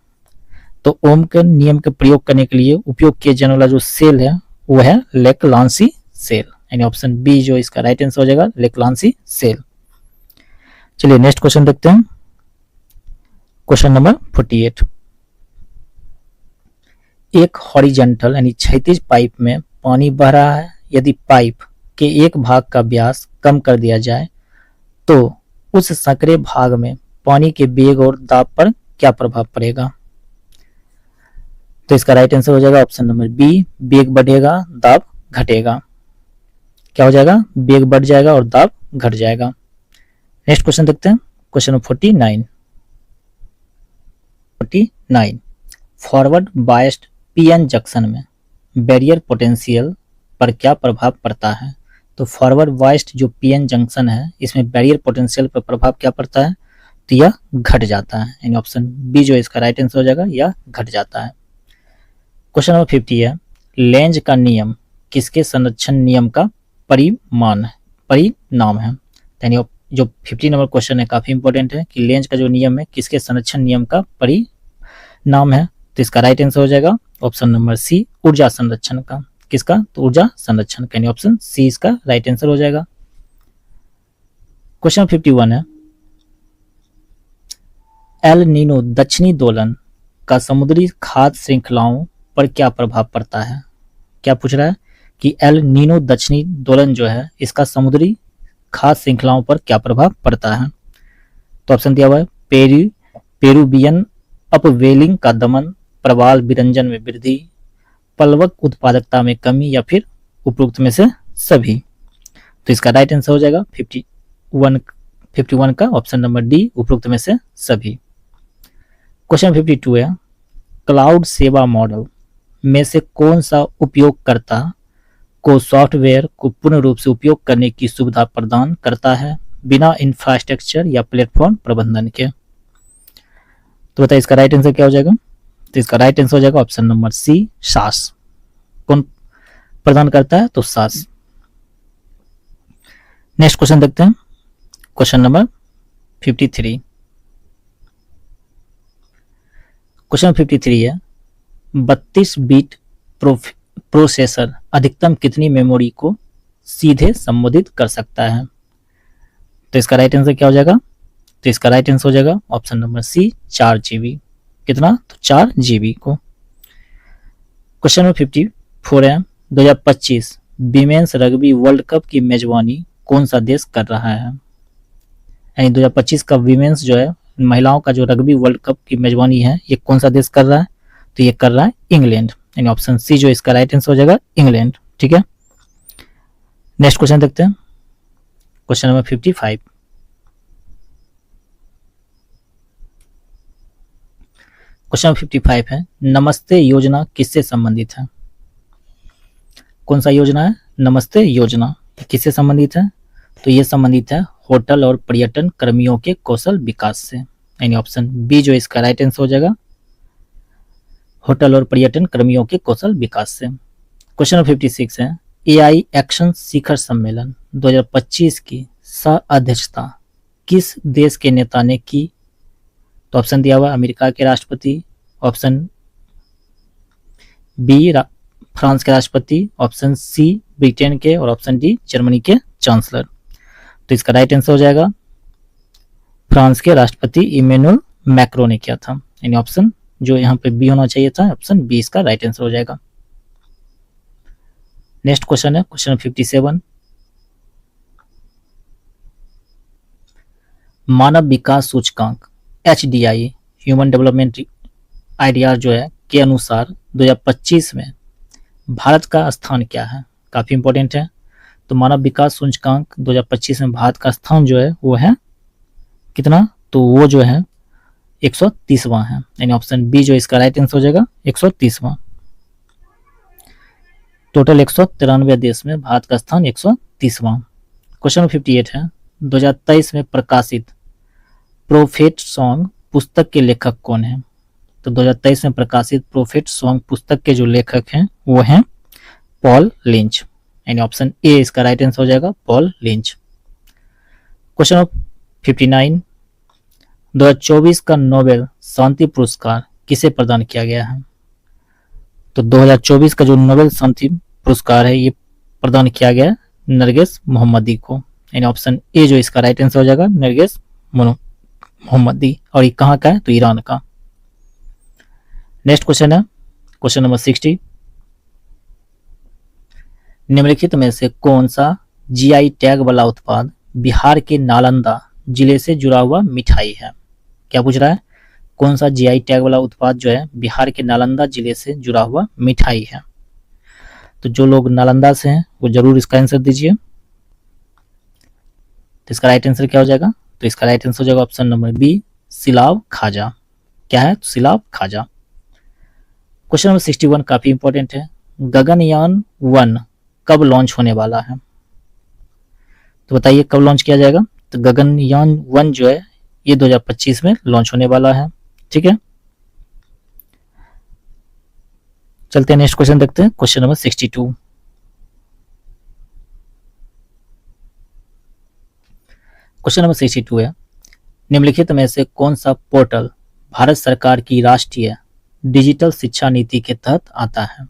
तो ओम के नियम के प्रयोग करने के लिए उपयोग किए जाने वाला जो सेल है वो है लेक्लांसी सेल, यानी ऑप्शन बी जो इसका राइट आंसर हो जाएगा, लेक्लांसी सेल। चलिए नेक्स्ट क्वेश्चन देखते हैं, क्वेश्चन नंबर 48। एक हॉरिजॉन्टल यानी क्षैतिज पाइप में पानी बह रहा है। यदि पाइप के एक भाग का व्यास कम कर दिया जाए तो उस संकरे भाग में पानी के वेग और दाब पर क्या प्रभाव पड़ेगा? तो इसका राइट आंसर हो जाएगा ऑप्शन नंबर बी, वेग बढ़ेगा, दाब घटेगा। क्या हो जाएगा? वेग बढ़ जाएगा और दाब घट जाएगा। नेक्स्ट क्वेश्चन देखते हैं, question number 49। Forward biased PN junction में बैरियर पोटेंशियल पर क्या प्रभाव पड़ता है? तो फॉरवर्ड बायस्ड जो पीएन जंक्शन है इसमें बैरियर पोटेंशियल पर प्रभाव क्या पड़ता है? तो यह घट जाता है, यानी ऑप्शन बी जो इसका राइट आंसर हो जाएगा, यह घट जाता है। क्वेश्चन नंबर 50 है, लेंज का नियम किसके संरक्षण नियम का परिणाम है। यानी जो 50 नंबर क्वेश्चन है काफी इंपॉर्टेंट है कि लेंज का जो नियम है किसके संरक्षण नियम का परिणाम है। तो इसका राइट आंसर हो जाएगा ऑप्शन नंबर सी, ऊर्जा संरक्षण का। किसका? तो ऊर्जा संरक्षण का, यानी ऑप्शन सी इसका राइट आंसर हो जाएगा। क्वेश्चन 51 है, एल नीनो दक्षिणी दोलन का समुद्री खाद्य श्रृंखलाओं पर क्या प्रभाव पड़ता है। क्या पूछ रहा है कि एल नीनो दक्षिणी दोलन जो है इसका समुद्री खाद्य श्रृंखलाओं पर क्या प्रभाव पड़ता है। तो ऑप्शन दिया हुआ है पेरुवियन अपवेलिंग का दमन, प्रवाल विरंजन में वृद्धि, पलवक उत्पादकता में कमी, या फिर उपरोक्त में से सभी। तो इसका राइट आंसर हो जाएगा 51 का ऑप्शन नंबर डी, उपरोक्त में से सभी। क्वेश्चन 52 है, क्लाउड सेवा मॉडल में से कौन सा उपयोगकर्ता को सॉफ्टवेयर को पूर्ण रूप से उपयोग करने की सुविधा प्रदान करता है बिना इंफ्रास्ट्रक्चर या प्लेटफॉर्म प्रबंधन के। तो बताइए इसका राइट आंसर क्या हो जाएगा। तो इसका राइट आंसर हो जाएगा ऑप्शन नंबर सी, सास। कौन प्रदान करता है? तो सास। नेक्स्ट क्वेश्चन देखते हैं, क्वेश्चन नंबर 53। क्वेश्चन 53 है, 32 बिट प्रोसेसर अधिकतम कितनी मेमोरी को सीधे संबोधित कर सकता है। तो इसका राइट आंसर क्या हो जाएगा। तो इसका राइट आंसर हो जाएगा ऑप्शन नंबर सी, 4 GB। कितना? तो 4 GB को। क्वेश्चन नंबर 54 है, 2025 विमेंस रग्बी वर्ल्ड कप की मेजबानी कौन सा देश कर रहा है। यानी 2025 का विमेंस जो है महिलाओं का जो रग्बी वर्ल्ड कप की मेजबानी है ये कौन सा देश कर रहा है। तो ये कर रहा है इंग्लैंड, यानी ऑप्शन सी जो इसका राइट आंसर हो जाएगा इंग्लैंड। ठीक है, नेक्स्ट क्वेश्चन देखते हैं, क्वेश्चन नंबर 55। क्वेश्चन 55 है, नमस्ते योजना किससे संबंधित है। कौन सा योजना है? नमस्ते योजना किससे संबंधित है। तो ये संबंधित है होटल और पर्यटन कर्मियों के कौशल विकास से, यानी ऑप्शन बी जो इसका राइट आंसर हो जाएगा, होटल और पर्यटन कर्मियों के कौशल विकास से। क्वेश्चन नंबर 56 है, एआई एक्शन शिखर सम्मेलन 2025 की सह अध्यक्षता किस देश के नेता ने की। तो ऑप्शन दिया हुआ अमेरिका के राष्ट्रपति, ऑप्शन बी फ्रांस के राष्ट्रपति, ऑप्शन सी ब्रिटेन के, और ऑप्शन डी जर्मनी के चांसलर। तो इसका राइट आंसर हो जाएगा फ्रांस के राष्ट्रपति इमैनुअल मैक्रों ने किया था, यानी ऑप्शन जो यहाँ पे बी होना चाहिए था, ऑप्शन बी इसका राइट आंसर हो जाएगा। नेक्स्ट क्वेश्चन है क्वेश्चन 57, मानव विकास सूचकांक HDI ह्यूमन डेवलपमेंट आइडिया जो है के अनुसार 2025 में भारत का स्थान क्या है। काफी इंपॉर्टेंट है। तो मानव विकास सूचकांक 2025 में भारत का स्थान जो है वो है कितना। तो वो जो है 130वां है, यानी ऑप्शन बी जो इसका राइट आंसर हो जाएगा 130वां। टोटल 193 देश में भारत का स्थान 130वां। क्वेश्चन 58 है, 2023 में प्रकाशित प्रोफेट सॉन्ग पुस्तक के लेखक कौन है। तो 2023 में प्रकाशित प्रोफेट सॉन्ग पुस्तक के जो लेखक हैं वो हैं पॉल लिंच, यानी ऑप्शन ए इसका राइट आंसर हो जाएगा पॉल लिंच। क्वेश्चन 59, 2024 का नोबेल शांति पुरस्कार किसे प्रदान किया गया है। तो 2024 का जो नोबेल शांति पुरस्कार है ये प्रदान किया गया नरगिस मोहम्मदी को, यानी ऑप्शन ए जो इसका राइट आंसर हो जाएगा नरगिस मोहम्मदी। और ये कहाँ का है? तो ईरान का। नेक्स्ट क्वेश्चन है क्वेश्चन नंबर 60, निम्नलिखित में से कौन सा जीआई टैग वाला उत्पाद बिहार के नालंदा जिले से जुड़ा हुआ मिठाई है। क्या पूछ रहा है? कौन सा जीआई टैग वाला उत्पाद जो है बिहार के नालंदा जिले से जुड़ा हुआ मिठाई है। तो जो लोग नालंदा से हैं वो जरूर इसका आंसर दीजिए। तो इसका राइट आंसर क्या हो जाएगा? तो इसका राइट आंसर हो जाएगा ऑप्शन नंबर बी, सिलाव खाजा। क्या है? तो सिलाव खाजा। क्वेश्चन नंबर 61 काफी इंपॉर्टेंट है, गगनयान 1 कब लॉन्च होने वाला है। तो बताइए कब लॉन्च किया जाएगा। तो गगनयान 1 जो है ये 2025 में लॉन्च होने वाला है। ठीक है, चलते हैं नेक्स्ट क्वेश्चन देखते हैं। Question number 62। क्वेश्चन नंबर 62 है, निम्नलिखित में से कौन सा पोर्टल भारत सरकार की राष्ट्रीय डिजिटल शिक्षा नीति के तहत आता है?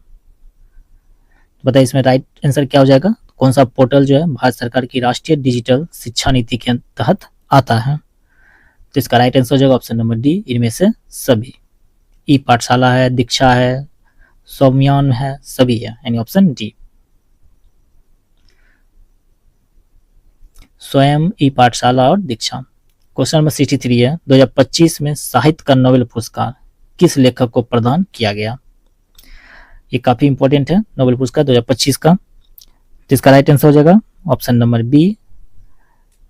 बताइए इसमें राइट आंसर क्या हो जाएगा। कौन सा पोर्टल जो है भारत सरकार की राष्ट्रीय डिजिटल शिक्षा नीति के तहत आता है? तो इसका राइट आंसर हो जाएगा ऑप्शन नंबर डी, इनमें से सभी। ई पाठशाला है, दीक्षा है, सौम्यान है, सभी है, यानी ऑप्शन डी। स्वयं, ई पाठशाला और दीक्षा। क्वेश्चन नंबर 63 है, 2025 में साहित्य का नोबेल पुरस्कार किस लेखक को प्रदान किया गया? ये काफी इंपॉर्टेंट है, नोबेल पुरस्कार 2025 का। तो इसका राइट आंसर हो जाएगा ऑप्शन नंबर बी,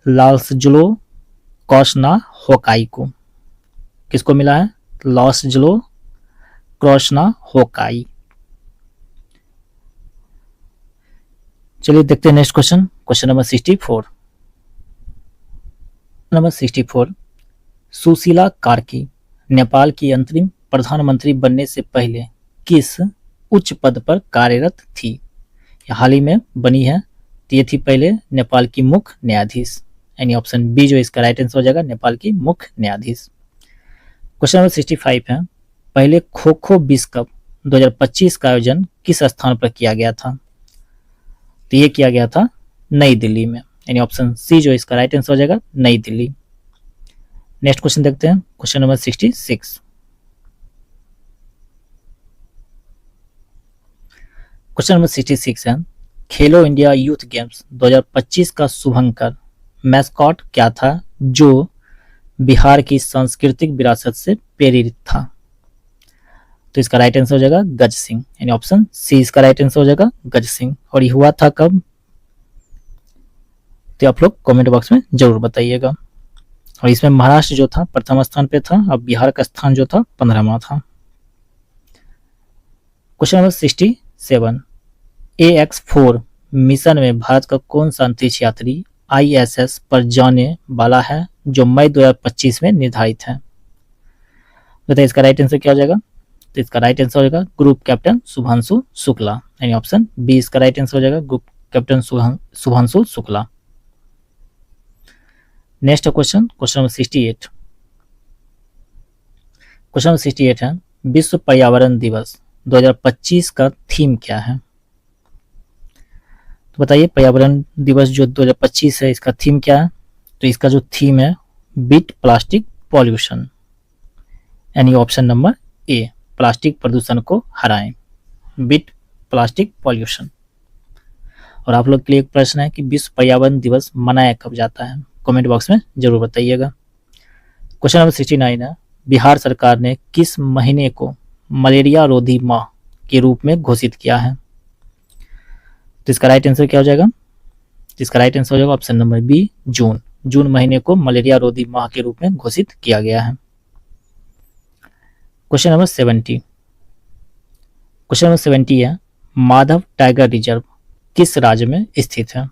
लाल्सजुलो क्रोशना होकाई को। किसको मिला है? लाल्सजुलो क्रोशना होकाई। चलिए देखते हैं next question. Question number 64। Number 64, Sushila Karki Nepal की अंतरिम प्रधानमंत्री बनने से पहले किस उच्च पद पर कार्यरत थी? यह हाल ही में बनी है। तो ये थी पहले नेपाल की मुख्य न्यायाधीश, यानी ऑप्शन बी जो इसका राइट आंसर हो जाएगा, नेपाल की मुख्य न्यायाधीश। क्वेश्चन नंबर 65 है, पहले खो खो विश्व कप 2025 का आयोजन किस स्थान पर किया गया था? तो ये किया गया था नई दिल्ली में, यानी ऑप्शन सी जो इसका राइट आंसर हो जाएगा, नई दिल्ली। नेक्स्ट क्वेश्चन देखते हैं। Question number 66। क्वेश्चन नंबर 66 है, खेलो इंडिया यूथ गेम्स 2025 का शुभंकर मैस्कॉट क्या था जो बिहार की सांस्कृतिक विरासत से प्रेरित था? तो इसका राइट आंसर हो जाएगा गज सिंह, यानी ऑप्शन सी इसका राइट आंसर हो जाएगा, गज सिंह। और ये हुआ था कब? तो आप लोग कमेंट बॉक्स में जरूर बताइएगा। और इसमें महाराष्ट्र जो था प्रथम स्थान पे था, अब बिहार का स्थान जो था 15वां था। क्वेश्चन नंबर 67, AX4 मिशन में भारत का कौन सा अंतरिक्ष यात्री ISS पर जाने वाला है जो मई 2025 में निर्धारित है? बताइए इसका राइट आंसर क्या हो जाएगा। तो इसका राइट आंसर हो जाएगा ग्रुप कैप्टन शुभांशु शुक्ला, यानी ऑप्शन बी इसका राइट आंसर हो जाएगा, group captain Shubhanshu Shukla. Next question, question number 68। Question number 68 है, विश्व पर्यावरण दिवस 2025 का थीम क्या है? तो बताइए पर्यावरण दिवस जो 2025 है इसका थीम क्या है? तो इसका जो थीम है बीट प्लास्टिक पॉल्यूशन, यानी ऑप्शन नंबर ए, प्लास्टिक प्रदूषण को हराएं, बीट प्लास्टिक पॉल्यूशन। और आप लोग के लिए एक प्रश्न है कि विश्व पर्यावरण दिवस मनाया कब जाता है? कमेंट बॉक्स में जरूर बताइएगा। क्वेश्चन नंबर 69 है, बिहार सरकार ने किस महीने को मलेरिया रोधी माह के रूप में घोषित किया है? तो इसका राइट आंसर क्या हो जाएगा? तो इसका राइट आंसर हो जाएगा ऑप्शन नंबर बी, जून। जून महीने को मलेरिया रोधी माह के रूप में घोषित किया गया है। Question number 70। क्वेश्चन नंबर 70 है, माधव टाइगर रिजर्व किस राज्य में स्थित है?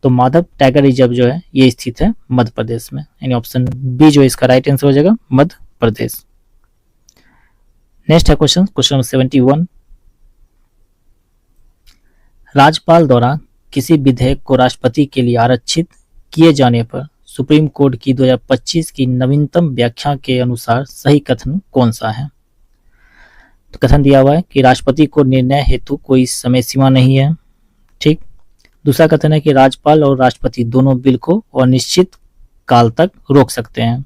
तो माधव टाइगर रिजर्व जो है ये स्थित है मध्य प्रदेश में, यानी ऑप्शन बी जो इसका राइट आंसर हो जाएगा, मध्य प्रदेश। नेक्स्ट है क्वेश्चन, क्वेश्चन नंबर 71। राज्यपाल द्वारा किसी विधेयक को राष्ट्रपति के लिए आरक्षित किए जाने पर सुप्रीम कोर्ट की 2025 की नवीनतम व्याख्या के अनुसार सही कथन कौन सा है? तो कथन दिया हुआ है कि राष्ट्रपति को निर्णय हेतु कोई समय सीमा नहीं है। ठीक। दूसरा कथन है कि राज्यपाल और राष्ट्रपति दोनों बिल को अनिश्चित काल तक रोक सकते हैं।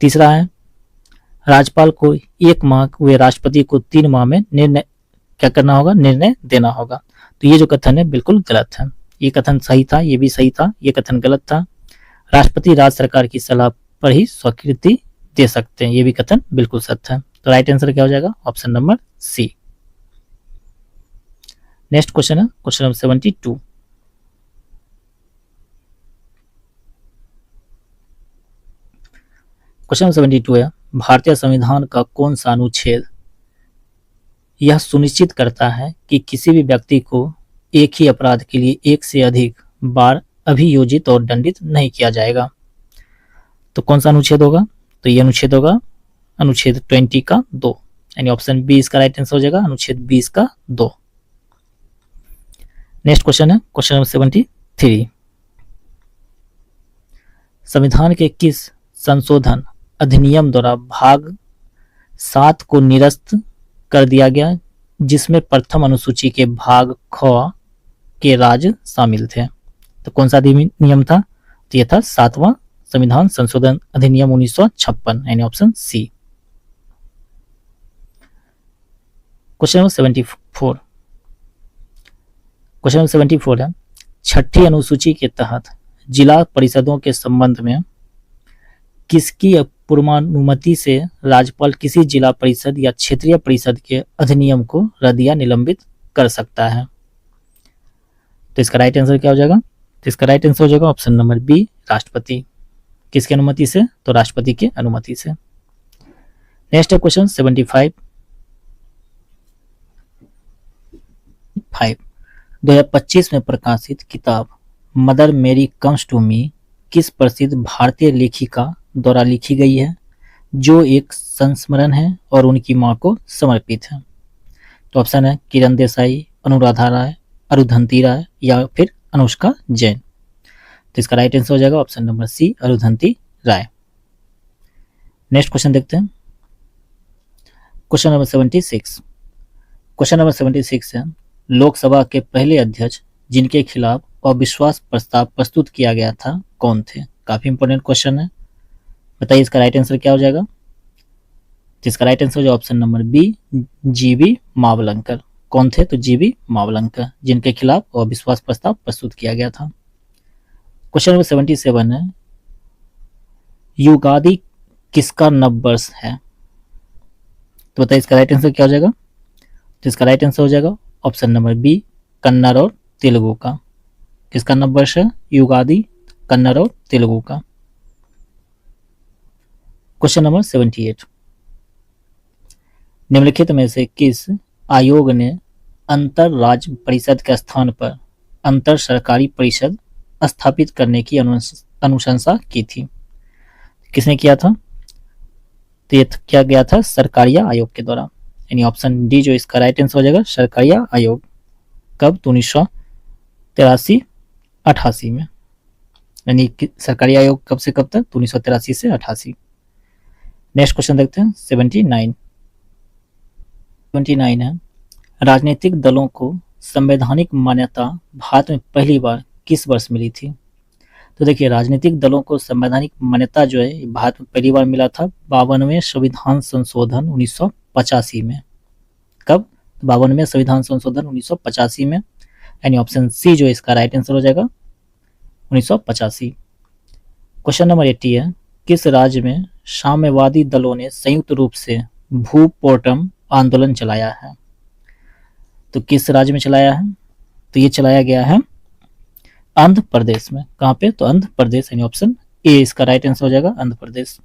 तीसरा है राज्यपाल को 1 माह व राष्ट्रपति को 3 माह में निर्णय क्या करना होगा? निर्णय देना होगा। तो ये जो कथन है बिल्कुल गलत है। ये कथन सही था, ये भी सही था, ये कथन गलत था। राष्ट्रपति राज्य सरकार की सलाह पर ही स्वीकृति दे सकते हैं, ये भी कथन बिल्कुल सत्य है। तो राइट आंसर क्या हो जाएगा? Option number C. Next question है क्वेश्चन नंबर 72। क्वेश्चन नंबर 72 है, भारतीय संविधान का कौन सा अनुच्छेद यह सुनिश्चित करता है कि किसी भी व्यक्ति को एक ही अपराध के लिए 1 से अधिक बार अभियोजित और दंडित नहीं किया जाएगा? तो कौन सा अनुच्छेद होगा? तो ये अनुच्छेद होगा अनुच्छेद 20 का 2, यानी ऑप्शन बी इसका राइट आंसर हो जाएगा, अनुच्छेद 20 का 2। नेक्स्ट क्वेश्चन है क्वेश्चन नंबर 73। संविधान के किस संशोधन अधिनियम द्वारा भाग 7 को निरस्त कर दिया गया, जिसमें प्रथम अनुसूची के भाग ख के राज्य शामिल थे? तो कौन सा अधिनियम था? तो यह था 7वां संविधान संशोधन अधिनियम 1956, यानी option C. Question number 74। Question number 74 है, छठी अनुसूची के तहत जिला परिषदों के संबंध में किसकी पूर्वानुमति से राज्यपाल किसी जिला परिषद या क्षेत्रीय परिषद के अधिनियम को रद्द या निलंबित कर सकता है? तो इसका राइट आंसर क्या हो जाएगा? तो इसका राइट आंसर हो जाएगा ऑप्शन नंबर बी, राष्ट्रपति। किसकी अनुमति से? तो राष्ट्रपति की अनुमति से। नेक्स्ट है क्वेश्चन 75। 2025 में प्रकाशित किताब मदर मेरी कम्स टू मी किस प्रसिद्ध भारतीय लेखिका द्वारा लिखी गई है, जो एक संस्मरण है और उनकी मां को समर्पित है? तो ऑप्शन है किरण देसाई, अनुराधा राय, अरुंधति राय या फिर अनुष्का जैन। तो इसका राइट आंसर हो जाएगा ऑप्शन नंबर सी, अरुंधति राय। नेक्स्ट क्वेश्चन देखते हैं क्वेश्चन नंबर 76। क्वेश्चन नंबर 76 है, लोकसभा के पहले अध्यक्ष जिनके खिलाफ अविश्वास प्रस्ताव प्रस्तुत किया गया था कौन थे? काफी इंपॉर्टेंट क्वेश्चन है, बताइए इसका राइट आंसर क्या हो जाएगा? तो इसका राइट आंसर हो जाएगा option number B, GB Mavalankar. कौन थे? तो जीबी मावलंकर, जिनके खिलाफ अविश्वास प्रस्ताव प्रस्तुत किया गया था। क्वेश्चन नंबर 77 है, युगादि किसका नववर्ष है? तो बताइए इसका राइट आंसर क्या हो जाएगा? तो इसका राइट आंसर हो जाएगा ऑप्शन नंबर बी, कन्नड़ और तेलुगु का। किसका नववर्ष है? युगादि, कन्नड़ और तेलुगु का। Question number 78। निम्नलिखित में से किस आयोग ने अंतर राज्य परिषद के स्थान पर अंतर सरकारी परिषद स्थापित करने की अनुशंसा की थी? किसने किया था? तो ये किया गया था सरकारिया आयोग के द्वारा, यानी ऑप्शन डी जो इसका राइट आंसर हो जाएगा, सरकारिया आयोग। कब? तो 1983-88 में, यानी सरकारी आयोग कब से कब तक? 1983 से 88। नेक्स्ट क्वेश्चन देखते हैं 79 है, राजनीतिक दलों को संवैधानिक मान्यता भारत में पहली बार किस वर्ष मिली थी? तो देखिए, राजनीतिक दलों को संवैधानिक मान्यता जो है भारत में पहली बार मिला था 52वें संविधान संशोधन 1985 में। कब? 52वें संविधान संशोधन 1985 में, यानी ऑप्शन सी जो इसका राइट आंसर हो जाएगा 1985। क्वेश्चन नंबर 80 है, किस राज्य में साम्यवादी दलों ने संयुक्त रूप से भूपोर्टम आंदोलन चलाया है? तो किस राज्य में चलाया है? तो ये चलाया गया है आंध्र प्रदेश में। कहां पे? तो आंध्र प्रदेश, यानी ऑप्शन ए इसका राइट आंसर हो जाएगा, Andhra Pradesh.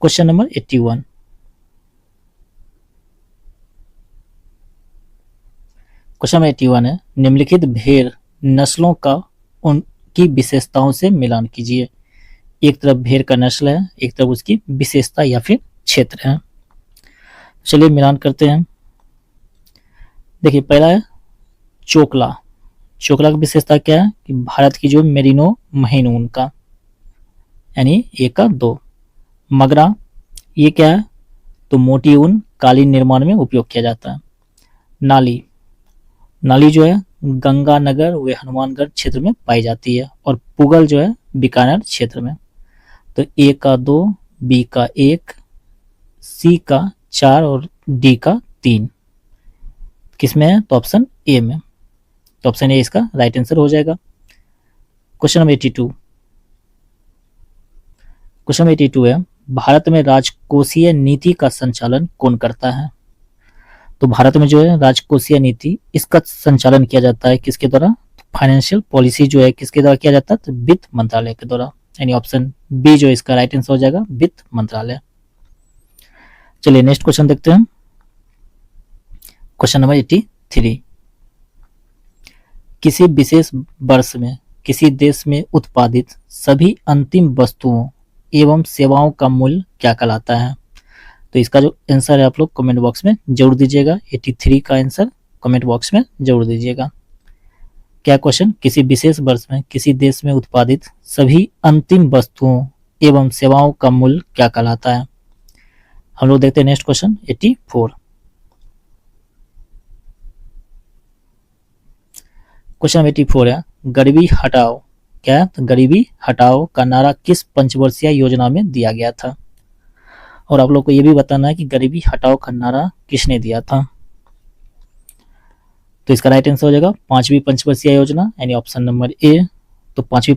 Question number 81। Question number 81 है, निम्नलिखित भेड़ नस्लों का उनकी विशेषताओं से मिलान कीजिए। एक तरफ भेड़ का नस्ल है, एक तरफ उसकी विशेषता या फिर क्षेत्र है। चलिए मिलान करते हैं। देखिए, पहला है चोकला। चोकला की विशेषता क्या है कि भारत की जो मेरिनो महीन ऊन का, यानी 1 का 2। मगरा, ये क्या है? तो मोटी ऊन कालीन निर्माण में उपयोग किया जाता है। नाली, नाली जो है गंगानगर व हनुमानगढ़ क्षेत्र में पाई जाती है, और पुगल जो है बीकानेर क्षेत्र में। तो 1 का 2, बी का 1, सी का 4 और डी का 3 किसमें है? तो ऑप्शन ए में। तो ऑप्शन ए इसका राइट आंसर हो जाएगा। Question number 82। क्वेश्चन नंबर 82 है, भारत में राजकोषीय नीति का संचालन कौन करता है? तो भारत में जो है राजकोषीय नीति, इसका संचालन किया जाता है किसके द्वारा? फाइनेंशियल पॉलिसी जो है किसके द्वारा किया जाता है? तो वित्त मंत्रालय के द्वारा, यानी ऑप्शन बी जो इसका राइट आंसर हो जाएगा, वित्त मंत्रालय। चलिए नेक्स्ट क्वेश्चन देखते हैं। Question number 83। किसी विशेष वर्ष में किसी देश में उत्पादित सभी अंतिम वस्तुओं एवं सेवाओं का मूल्य क्या कहलाता है? तो इसका जो आंसर है आप लोग कमेंट बॉक्स में जरूर दीजिएगा। 83 का आंसर कमेंट बॉक्स में जरूर दीजिएगा। क्या क्वेश्चन, किसी विशेष वर्ष में किसी देश में उत्पादित सभी अंतिम वस्तुओं एवं सेवाओं का मूल्य क्या कहलाता है? हम लोग देखते हैं नेक्स्ट क्वेश्चन 84। क्वेश्चन 84 है, गरीबी हटाओ, क्या तो गरीबी हटाओ का नारा किस पंचवर्षीय योजना में दिया गया था? और आप लोग को यह भी बताना है कि गरीबी हटाओ का नारा किसने दिया था। तो इसका राइट आंसर हो जाएगा 5वीं पंचवर्षीय योजना, यानी ऑप्शन नंबर ए। तो 5वीं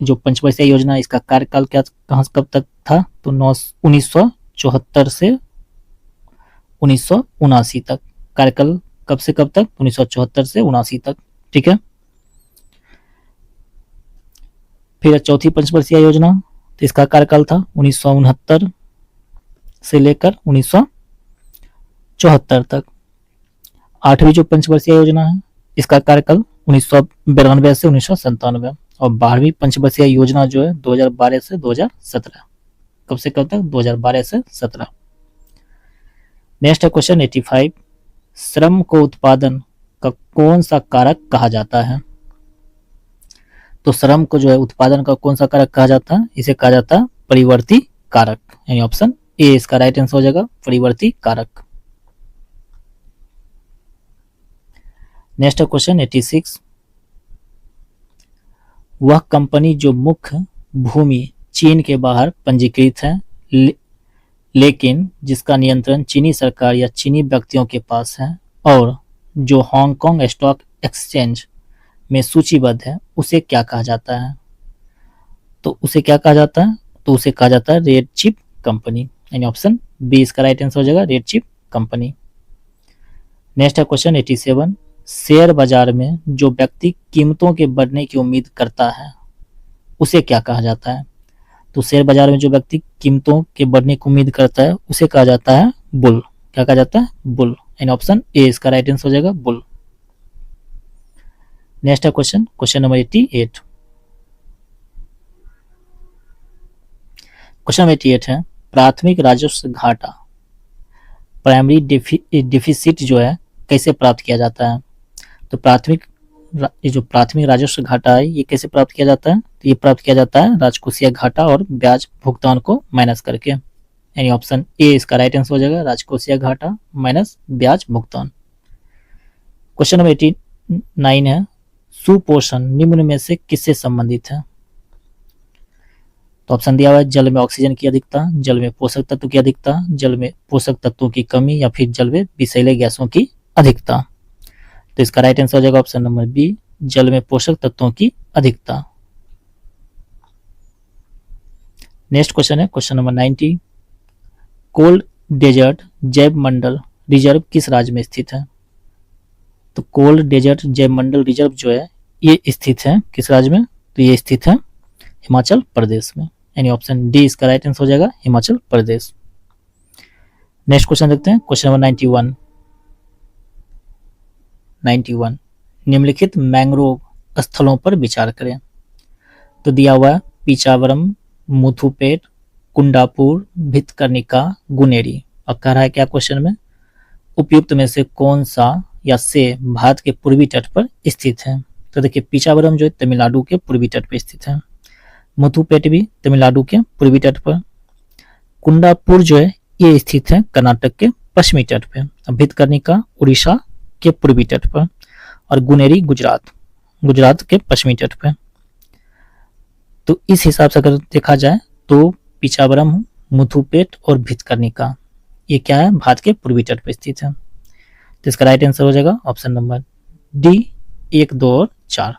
जो पंचवर्षीय योजना, इसका कार्यकाल क्या कहाँ कब तक था? तो 1974 से 1979 तक। कार्यकाल कब से कब तक? 1974 से 1979 तक। ठीक है। फिर चौथी पंचवर्षीय योजना, तो इसका कार्यकाल था 1969 से लेकर 1974 तक। 8वीं जो पंचवर्षीय योजना है, इसका कार्यकाल 1992 से 1997। और 12वीं पंचवर्षीय योजना जो है 2012 से 2017। कब से कब तक? 2012 से 17। नेक्स्ट है क्वेश्चन 85, श्रम को उत्पादन का कौन सा कारक कहा जाता है? तो श्रम को जो है उत्पादन का कौन सा कारक कहा जाता है? इसे कहा जाता है परिवर्ती कारक, यानी ऑप्शन ए इसका राइट आंसर हो जाएगा, परिवर्ती कारक। नेक्स्ट क्वेश्चन 86, वह कंपनी जो मुख्य भूमि चीन के बाहर पंजीकृत है लेकिन जिसका नियंत्रण चीनी सरकार या चीनी व्यक्तियों के पास है और जो हांगकांग स्टॉक एक्सचेंज में सूचीबद्ध है, उसे क्या कहा जाता है? तो उसे क्या कहा जाता है? तो उसे कहा जाता है रेड चिप कंपनी, यानी ऑप्शन बी इसका राइट आंसर हो जाएगा, रेड चिप कंपनी। नेक्स्ट है क्वेश्चन 87, शेयर बाजार में जो व्यक्ति कीमतों के बढ़ने की उम्मीद करता है उसे क्या कहा जाता है? तो शेयर बाजार में जो व्यक्ति कीमतों के बढ़ने की उम्मीद करता है उसे कहा जाता है बुल। क्या कहा जाता है? बुल, यानी ऑप्शन ए इसका राइट आंसर हो जाएगा, बुल। नेक्स्ट है क्वेश्चन नंबर 88। क्वेश्चन 88 है, प्राथमिक राजस्व घाटा, प्राइमरी डिफिसिट जो है कैसे प्राप्त किया जाता है? तो प्राथमिक राजस्व घाटा है, ये कैसे प्राप्त किया जाता है? तो ये प्राप्त किया जाता है राजकोषीय घाटा और ब्याज भुगतान को माइनस करके, यानी ऑप्शन ए इसका राइट आंसर हो जाएगा, राजकोषीय घाटा माइनस ब्याज भुगतान। क्वेश्चन नंबर 89 है, सुपोषण निम्न में से किससे संबंधित है? तो ऑप्शन दिया हुआ है, जल में ऑक्सीजन की अधिकता, जल में पोषक तत्व की अधिकता, जल में पोषक तत्वों की कमी, या फिर जल में विषैले गैसों की अधिकता। तो इसका राइट आंसर हो जाएगा ऑप्शन नंबर बी, जल में पोषक तत्वों की अधिकता। नेक्स्ट क्वेश्चन है क्वेश्चन नंबर 90, कोल्ड डेजर्ट जैव मंडल रिजर्व किस राज्य में स्थित है? तो कोल्ड डेजर्ट जैव मंडल रिजर्व जो है ये स्थित है किस राज्य में? तो ये स्थित है हिमाचल प्रदेश में, यानी ऑप्शन डी इसका राइट आंसर हो जाएगा, हिमाचल प्रदेश। नेक्स्ट क्वेश्चन देखते हैं क्वेश्चन नंबर 91, निम्नलिखित मैंग्रोव स्थलों पर विचार करें। तो दिया हुआ है पीचावरम, मुथुपेट, कुंडापुर, भितकर्णिका, गुनेरी। और कह रहा है क्या क्वेश्चन में, उपयुक्त में से कौन सा या से भारत के पूर्वी तट पर स्थित है? तो देखिए पीचावरम जो है तमिलनाडु के पूर्वी तट पर स्थित है, मुथुपेट भी तमिलनाडु के पूर्वी तट पर, कुंडापुर जो है ये स्थित है कर्नाटक के पश्चिमी तट पर, भितकर्णिका उड़ीसा के पूर्वी तट पर, और गुनेरी गुजरात के पश्चिमी तट पर। तो इस हिसाब से अगर देखा जाए तो पीचावरम, मुथुपेट और भितकर्णिका ये क्या है, भारत के पूर्वी तट पर स्थित है। तो इसका राइट आंसर हो जाएगा ऑप्शन नंबर डी, 1, 2 और 4।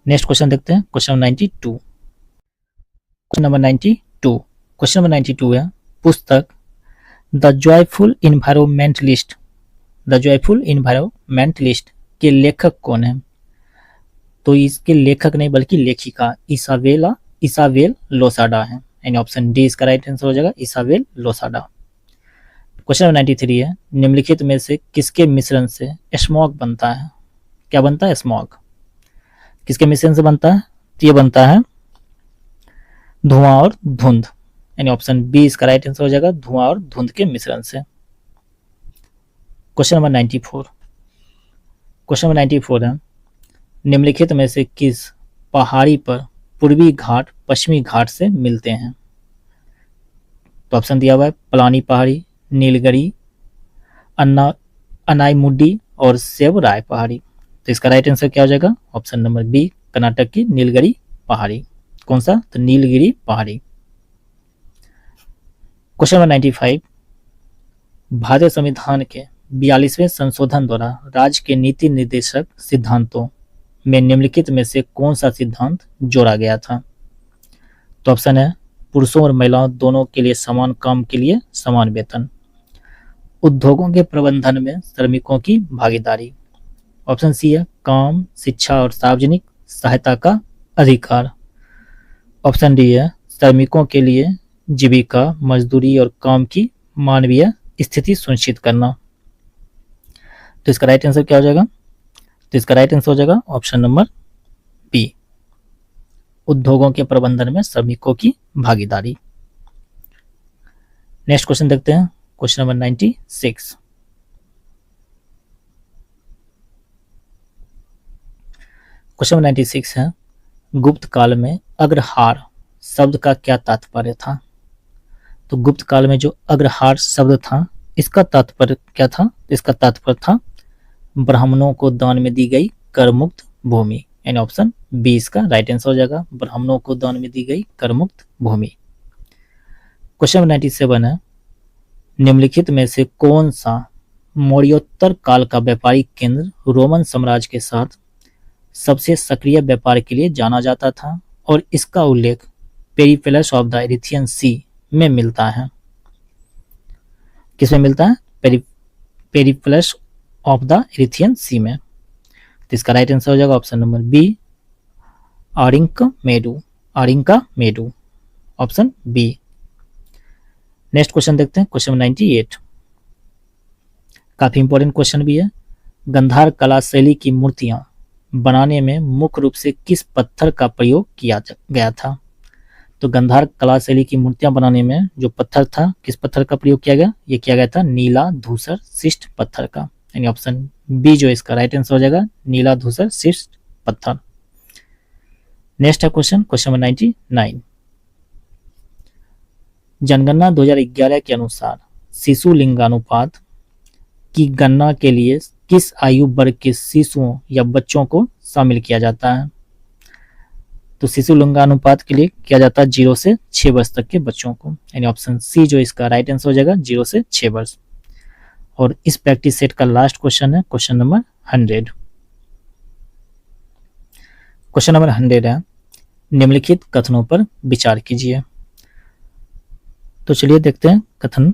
नेक्स्ट क्वेश्चन देखते हैं क्वेश्चन 92। क्वेश्चन नंबर 92 है, पुस्तक द जॉयफुल इन्वायरमेंटलिस्ट के लेखक कौन है? तो इसके लेखक नहीं बल्कि लेखिका इसाबेल लोसाडा है, यानी ऑप्शन डी इसका राइट आंसर हो जाएगा, इसाबेल लोसाडा। क्वेश्चन नंबर 93 है, निम्नलिखित में से किसके मिश्रण से स्मॉग बनता है? क्या बनता है? स्मॉग। किसके मिश्रण से बनता है? तो ये बनता है धुआं और धुंध, यानी ऑप्शन बी इसका राइट आंसर हो जाएगा, धुआं और धुंध के मिश्रण से। Question number 94। क्वेश्चन नंबर 94 है, निम्नलिखित में से किस पहाड़ी पर पूर्वी घाट पश्चिमी घाट से मिलते हैं? तो ऑप्शन दिया हुआ है पलानी पहाड़ी, नीलगिरी, अनाईमुड्डी और सेवराय पहाड़ी। तो इसका राइट आंसर क्या हो जाएगा? ऑप्शन नंबर बी, कर्नाटक की नीलगिरी पहाड़ी। कौन सा? तो नीलगिरी पहाड़ी। क्वेश्चन नंबर 95, भारतीय संविधान के 42वें संशोधन द्वारा राज्य के नीति निर्देशक सिद्धांतों में निम्नलिखित में से कौन सा सिद्धांत जोड़ा गया था? तो ऑप्शन है पुरुषों और महिलाओं दोनों के लिए समान काम के लिए समान वेतन, उद्योगों के प्रबंधन में श्रमिकों की भागीदारी, ऑप्शन सी है काम, शिक्षा और सार्वजनिक सहायता का अधिकार, ऑप्शन डी है श्रमिकों के लिए जीविका, मजदूरी और काम की मानवीय स्थिति सुनिश्चित करना। तो इसका राइट आंसर क्या हो जाएगा? तो इसका राइट आंसर हो जाएगा ऑप्शन नंबर बी, उद्योगों के प्रबंधन में श्रमिकों की भागीदारी। नेक्स्ट क्वेश्चन देखते हैं, क्वेश्चन नंबर 96। क्वेश्चन नंबर 96 है, गुप्त काल में अग्रहार शब्द का क्या तात्पर्य था? तो गुप्त काल में जो अग्रहार शब्द था इसका तात्पर्य क्या था? इसका तात्पर्य था ब्राह्मणों को दान में दी गई करमुक्त भूमि, यानी ऑप्शन बी इसका राइट आंसर हो जाएगा, ब्राह्मणों को दान में दी गई करमुक्त भूमि। क्वेश्चन नंबर 97 है, निम्नलिखित में से कौन सा मौर्योत्तर काल का व्यापारिक केंद्र रोमन साम्राज्य के साथ सबसे सक्रिय व्यापार के लिए जाना जाता था और इसका उल्लेख Periplus of the Erythraean Sea में मिलता है? किसमें मिलता है? Periplus of the Erythraean Sea में। तो इसका राइट आंसर हो जाएगा option number B, Arikamedu, option B. Next question देखते हैं, क्वेश्चन 98। काफी इंपॉर्टेंट क्वेश्चन भी है, गंधार कला शैली की मूर्तियां बनाने में मुख्य रूप से किस पत्थर का प्रयोग किया गया था? तो गंधार कला शैली की मूर्तियां बनाने में जो पत्थर था, किस पत्थर का प्रयोग किया गया? ये किया गया था नीला धूसर शिष्ट पत्थर का, यानी ऑप्शन बी जो इसका राइट आंसर हो जाएगा, नीला धूसर शिष्ट पत्थर। नेक्स्ट है क्वेश्चन, क्वेश्चन नंबर 99। जनगणना 2011 के अनुसार शिशु लिंगानुपात की गणना के लिए किस आयु वर्ग के शिशुओं या बच्चों को शामिल किया जाता है? तो शिशु लिंगानुपात के लिए किया जाता है 0 से 6 वर्ष तक के बच्चों को, यानी ऑप्शन सी जो इसका राइट आंसर हो जाएगा, 0 से 6 वर्ष। और इस प्रैक्टिस सेट का लास्ट क्वेश्चन है क्वेश्चन नंबर 100। क्वेश्चन नंबर 100 है, निम्नलिखित कथनों पर विचार कीजिए। तो चलिए देखते हैं कथन।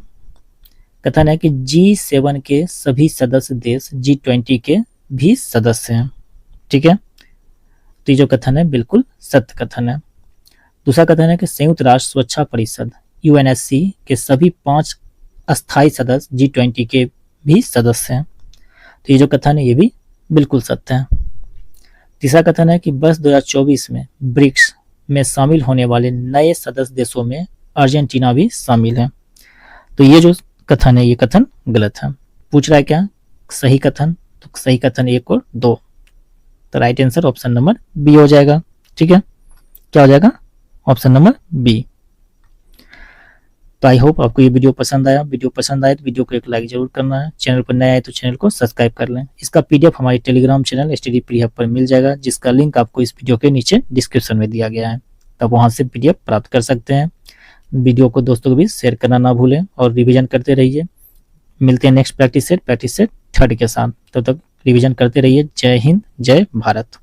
कथन है कि G7 के सभी सदस्य देश G20 के भी सदस्य हैं। ठीक है, तो ये जो कथन है बिल्कुल सत्य कथन है। दूसरा कथन है कि संयुक्त राष्ट्र सुरक्षा परिषद UNSC के सभी 5 अस्थायी सदस्य G20 के भी सदस्य हैं। तो ये जो कथन है ये भी बिल्कुल सत्य है। तीसरा कथन है कि वर्ष 2024 में ब्रिक्स में शामिल होने वाले नए सदस्य देशों में अर्जेंटीना भी शामिल है। तो ये जो कथन है ये कथन गलत है। पूछ रहा है क्या सही कथन? तो सही कथन 1 और 2। तो right answer option number B हो जाएगा। ठीक है, क्या हो जाएगा? Option number B. तो आई होप आपको ये वीडियो पसंद आया। वीडियो पसंद आए तो वीडियो को एक लाइक जरूर करना है। चैनल पर नया है तो चैनल को सब्सक्राइब कर लें। इसका PDF हमारे Telegram channel study pre hub पर मिल जाएगा, जिसका लिंक आपको इस वीडियो के नीचे डिस्क्रिप्शन में दिया गया है। तब वहां से PDF प्राप्त कर सकते हैं। वीडियो को दोस्तों को भी शेयर करना ना भूलें और रिवीजन करते रहिए। मिलते हैं नेक्स्ट प्रैक्टिस सेट 3rd के साथ। तब तक रिवीजन करते रहिए। जय हिंद, जय भारत।